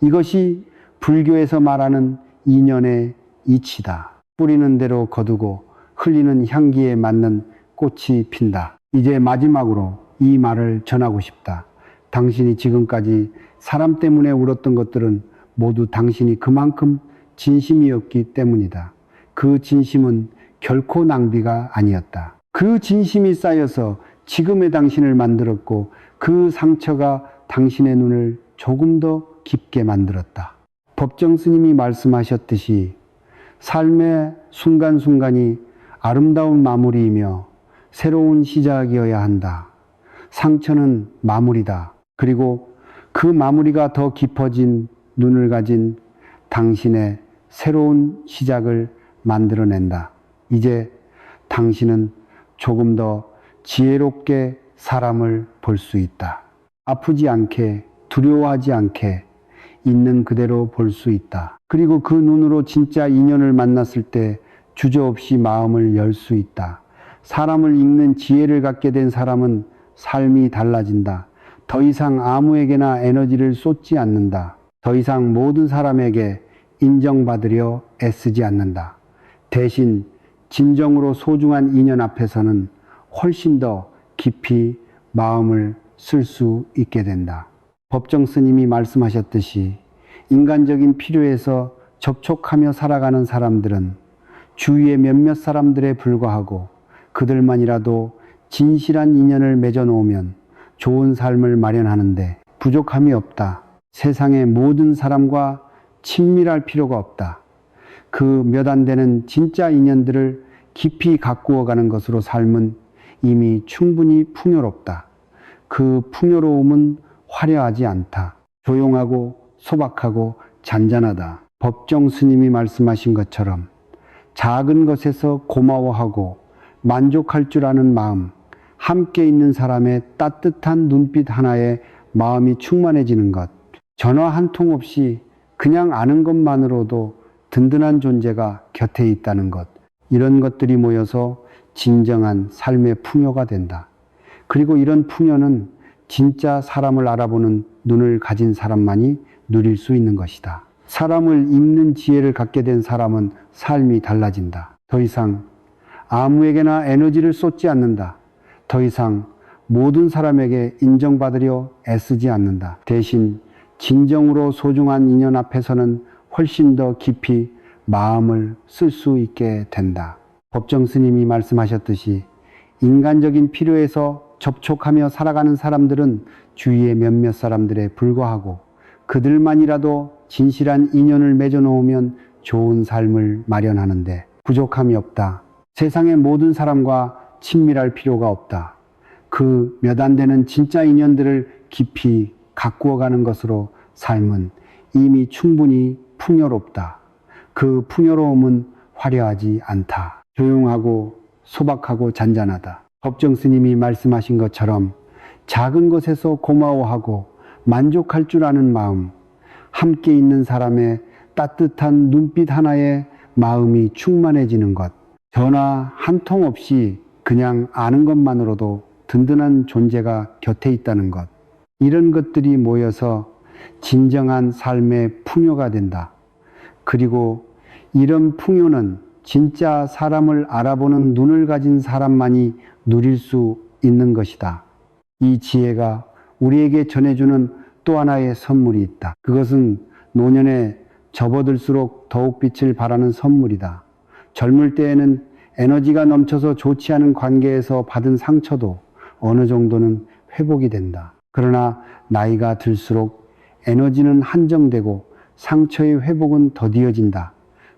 이것이 불교에서 말하는 인연의 이치다. 뿌리는 대로 거두고 흘리는 향기에 맞는 꽃이 핀다. 이제 마지막으로 이 말을 전하고 싶다. 당신이 지금까지 사람 때문에 울었던 것들은 모두 당신이 그만큼 진심이었기 때문이다. 그 진심은 결코 낭비가 아니었다. 그 진심이 쌓여서 지금의 당신을 만들었고 그 상처가 당신의 눈을 조금 더 깊게 만들었다. 법정 스님이 말씀하셨듯이 삶의 순간순간이 아름다운 마무리이며 새로운 시작이어야 한다. 상처는 마무리다. 그리고 그 마무리가 더 깊어진 눈을 가진 당신의 새로운 시작을 만들어낸다. 이제 당신은 조금 더 지혜롭게 사람을 볼 수 있다. 아프지 않게, 두려워하지 않게 있는 그대로 볼 수 있다. 그리고 그 눈으로 진짜 인연을 만났을 때 주저없이 마음을 열 수 있다. 사람을 읽는 지혜를 갖게 된 사람은 삶이 달라진다. 더 이상 아무에게나 에너지를 쏟지 않는다. 더 이상 모든 사람에게 인정받으려 애쓰지 않는다. 대신 진정으로 소중한 인연 앞에서는 훨씬 더 깊이 마음을 쓸 수 있게 된다. 법정 스님이 말씀하셨듯이 인간적인 필요에서 접촉하며 살아가는 사람들은 주위의 몇몇 사람들에 불과하고 그들만이라도 진실한 인연을 맺어 놓으면 좋은 삶을 마련하는데 부족함이 없다. 세상의 모든 사람과 친밀할 필요가 없다. 그 몇 안 되는 진짜 인연들을 깊이 가꾸어 가는 것으로 삶은 이미 충분히 풍요롭다. 그 풍요로움은 화려하지 않다. 조용하고 소박하고 잔잔하다. 법정 스님이 말씀하신 것처럼 작은 것에서 고마워하고 만족할 줄 아는 마음, 함께 있는 사람의 따뜻한 눈빛 하나에 마음이 충만해지는 것, 전화 한 통 없이 그냥 아는 것만으로도 든든한 존재가 곁에 있다는 것, 이런 것들이 모여서 진정한 삶의 풍요가 된다. 그리고 이런 풍요는 진짜 사람을 알아보는 눈을 가진 사람만이 누릴 수 있는 것이다. 사람을 읽는 지혜를 갖게 된 사람은 삶이 달라진다. 더 이상 아무에게나 에너지를 쏟지 않는다. 더 이상 모든 사람에게 인정받으려 애쓰지 않는다. 대신 진정으로 소중한 인연 앞에서는 훨씬 더 깊이 마음을 쓸 수 있게 된다. 법정 스님이 말씀하셨듯이 인간적인 필요에서 접촉하며 살아가는 사람들은 주위의 몇몇 사람들에 불과하고 그들만이라도 진실한 인연을 맺어 놓으면 좋은 삶을 마련하는데 부족함이 없다. 세상의 모든 사람과 친밀할 필요가 없다. 그 몇 안 되는 진짜 인연들을 깊이 가꾸어가는 것으로 삶은 이미 충분히 풍요롭다. 그 풍요로움은 화려하지 않다. 조용하고 소박하고 잔잔하다. 법정 스님이 말씀하신 것처럼 작은 것에서 고마워하고 만족할 줄 아는 마음, 함께 있는 사람의 따뜻한 눈빛 하나에 마음이 충만해지는 것, 전화 한 통 없이 그냥 아는 것만으로도 든든한 존재가 곁에 있다는 것, 이런 것들이 모여서 진정한 삶의 풍요가 된다. 그리고 이런 풍요는 진짜 사람을 알아보는 눈을 가진 사람만이 누릴 수 있는 것이다. 이 지혜가 우리에게 전해주는 또 하나의 선물이 있다. 그것은 노년에 접어들수록 더욱 빛을 발하는 선물이다. 젊을 때에는 에너지가 넘쳐서 좋지 않은 관계에서 받은 상처도 어느 정도는 회복이 된다. 그러나 나이가 들수록 에너지는 한정되고 상처의 회복은 더디어진다.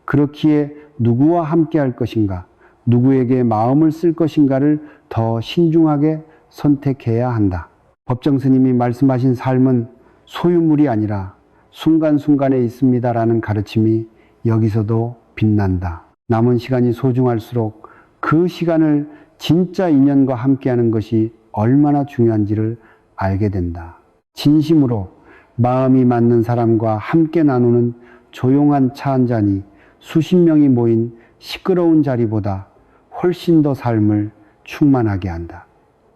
그렇기에 누구와 함께 할 것인가, 누구에게 마음을 쓸 것인가를 더 신중하게 선택해야 한다. 법정 스님이 말씀하신 삶은 소유물이 아니라 순간순간에 있습니다라는 가르침이 여기서도 빛난다. 남은 시간이 소중할수록 그 시간을 진짜 인연과 함께하는 것이 얼마나 중요한지를 알게 된다. 진심으로 마음이 맞는 사람과 함께 나누는 조용한 차 한 잔이 수십 명이 모인 시끄러운 자리보다 훨씬 더 삶을 충만하게 한다.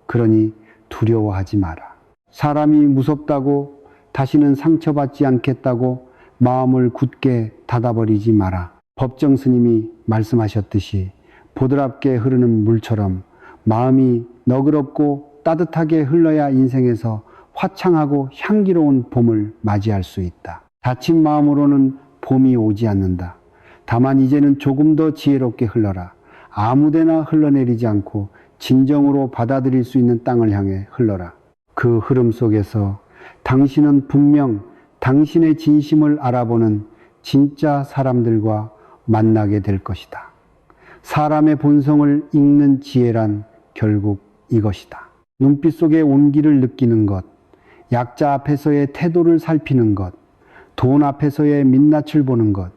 그러니 두려워하지 마라. 사람이 무섭다고 다시는 상처받지 않겠다고 마음을 굳게 닫아버리지 마라. 법정 스님이 말씀하셨듯이 보드랍게 흐르는 물처럼 마음이 너그럽고 따뜻하게 흘러야 인생에서 화창하고 향기로운 봄을 맞이할 수 있다. 다친 마음으로는 봄이 오지 않는다. 다만 이제는 조금 더 지혜롭게 흘러라. 아무데나 흘러내리지 않고 진정으로 받아들일 수 있는 땅을 향해 흘러라. 그 흐름 속에서 당신은 분명 당신의 진심을 알아보는 진짜 사람들과 만나게 될 것이다. 사람의 본성을 읽는 지혜란 결국 이것이다. 눈빛 속의 온기를 느끼는 것, 약자 앞에서의 태도를 살피는 것, 돈 앞에서의 민낯을 보는 것,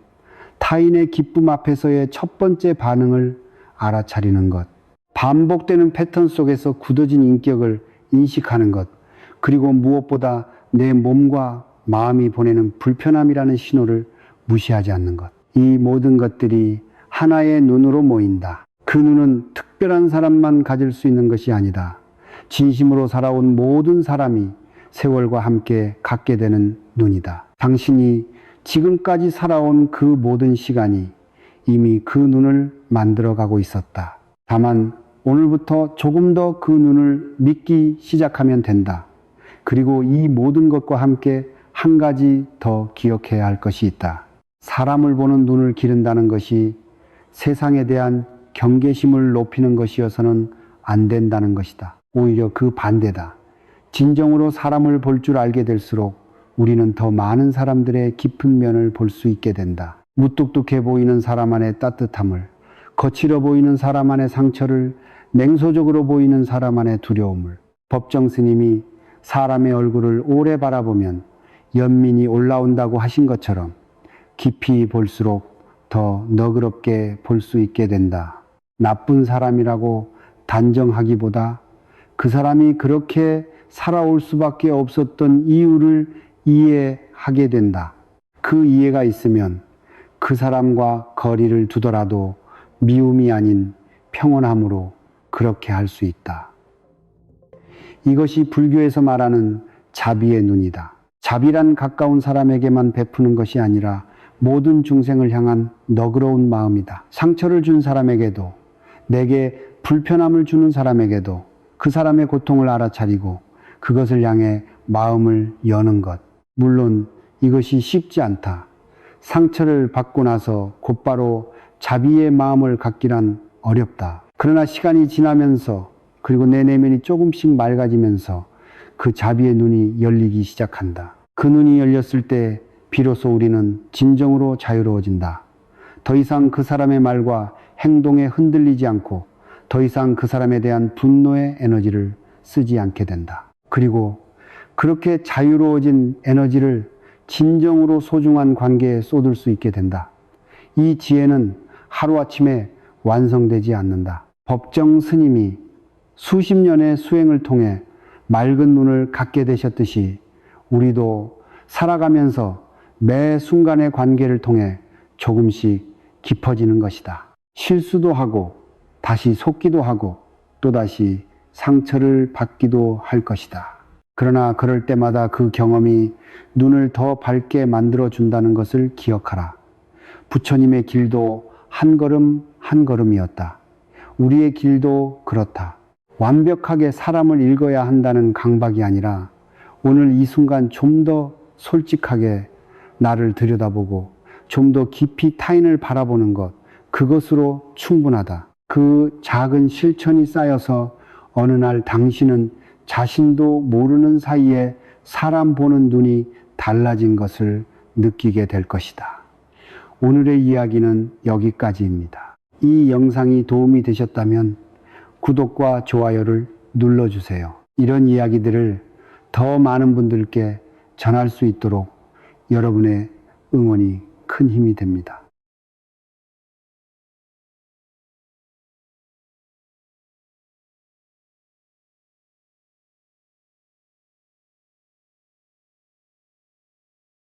타인의 기쁨 앞에서의 첫 번째 반응을 알아차리는 것, 반복되는 패턴 속에서 굳어진 인격을 인식하는 것, 그리고 무엇보다 내 몸과 마음이 보내는 불편함이라는 신호를 무시하지 않는 것. 이 모든 것들이 하나의 눈으로 모인다. 그 눈은 특별한 사람만 가질 수 있는 것이 아니다. 진심으로 살아온 모든 사람이 세월과 함께 갖게 되는 눈이다. 당신이 지금까지 살아온 그 모든 시간이 이미 그 눈을 만들어가고 있었다. 다만 오늘부터 조금 더 그 눈을 믿기 시작하면 된다. 그리고 이 모든 것과 함께 한 가지 더 기억해야 할 것이 있다. 사람을 보는 눈을 기른다는 것이 세상에 대한 경계심을 높이는 것이어서는 안 된다는 것이다. 오히려 그 반대다. 진정으로 사람을 볼 줄 알게 될수록 우리는 더 많은 사람들의 깊은 면을 볼 수 있게 된다. 무뚝뚝해 보이는 사람 안의 따뜻함을, 거칠어 보이는 사람 안의 상처를, 냉소적으로 보이는 사람 안의 두려움을. 법정 스님이 사람의 얼굴을 오래 바라보면 연민이 올라온다고 하신 것처럼 깊이 볼수록 더 너그럽게 볼 수 있게 된다. 나쁜 사람이라고 단정하기보다 그 사람이 그렇게 살아올 수밖에 없었던 이유를 이해하게 된다. 그 이해가 있으면 그 사람과 거리를 두더라도 미움이 아닌 평온함으로 그렇게 할 수 있다. 이것이 불교에서 말하는 자비의 눈이다. 자비란 가까운 사람에게만 베푸는 것이 아니라 모든 중생을 향한 너그러운 마음이다. 상처를 준 사람에게도, 내게 불편함을 주는 사람에게도 그 사람의 고통을 알아차리고 그것을 향해 마음을 여는 것. 물론 이것이 쉽지 않다. 상처를 받고 나서 곧바로 자비의 마음을 갖기란 어렵다. 그러나 시간이 지나면서 그리고 내 내면이 조금씩 맑아지면서 그 자비의 눈이 열리기 시작한다. 그 눈이 열렸을 때 비로소 우리는 진정으로 자유로워진다. 더 이상 그 사람의 말과 행동에 흔들리지 않고 더 이상 그 사람에 대한 분노의 에너지를 쓰지 않게 된다. 그리고 그렇게 자유로워진 에너지를 진정으로 소중한 관계에 쏟을 수 있게 된다. 이 지혜는 하루아침에 완성되지 않는다. 법정 스님이 수십 년의 수행을 통해 맑은 눈을 갖게 되셨듯이 우리도 살아가면서 매 순간의 관계를 통해 조금씩 깊어지는 것이다. 실수도 하고 다시 속기도 하고 또다시 상처를 받기도 할 것이다. 그러나 그럴 때마다 그 경험이 눈을 더 밝게 만들어 준다는 것을 기억하라. 부처님의 길도 한 걸음 한 걸음이었다. 우리의 길도 그렇다. 완벽하게 사람을 읽어야 한다는 강박이 아니라 오늘 이 순간 좀 더 솔직하게 나를 들여다보고 좀 더 깊이 타인을 바라보는 것, 그것으로 충분하다. 그 작은 실천이 쌓여서 어느 날 당신은 자신도 모르는 사이에 사람 보는 눈이 달라진 것을 느끼게 될 것이다. 오늘의 이야기는 여기까지입니다. 이 영상이 도움이 되셨다면 구독과 좋아요를 눌러주세요. 이런 이야기들을 더 많은 분들께 전할 수 있도록 여러분의 응원이 큰 힘이 됩니다.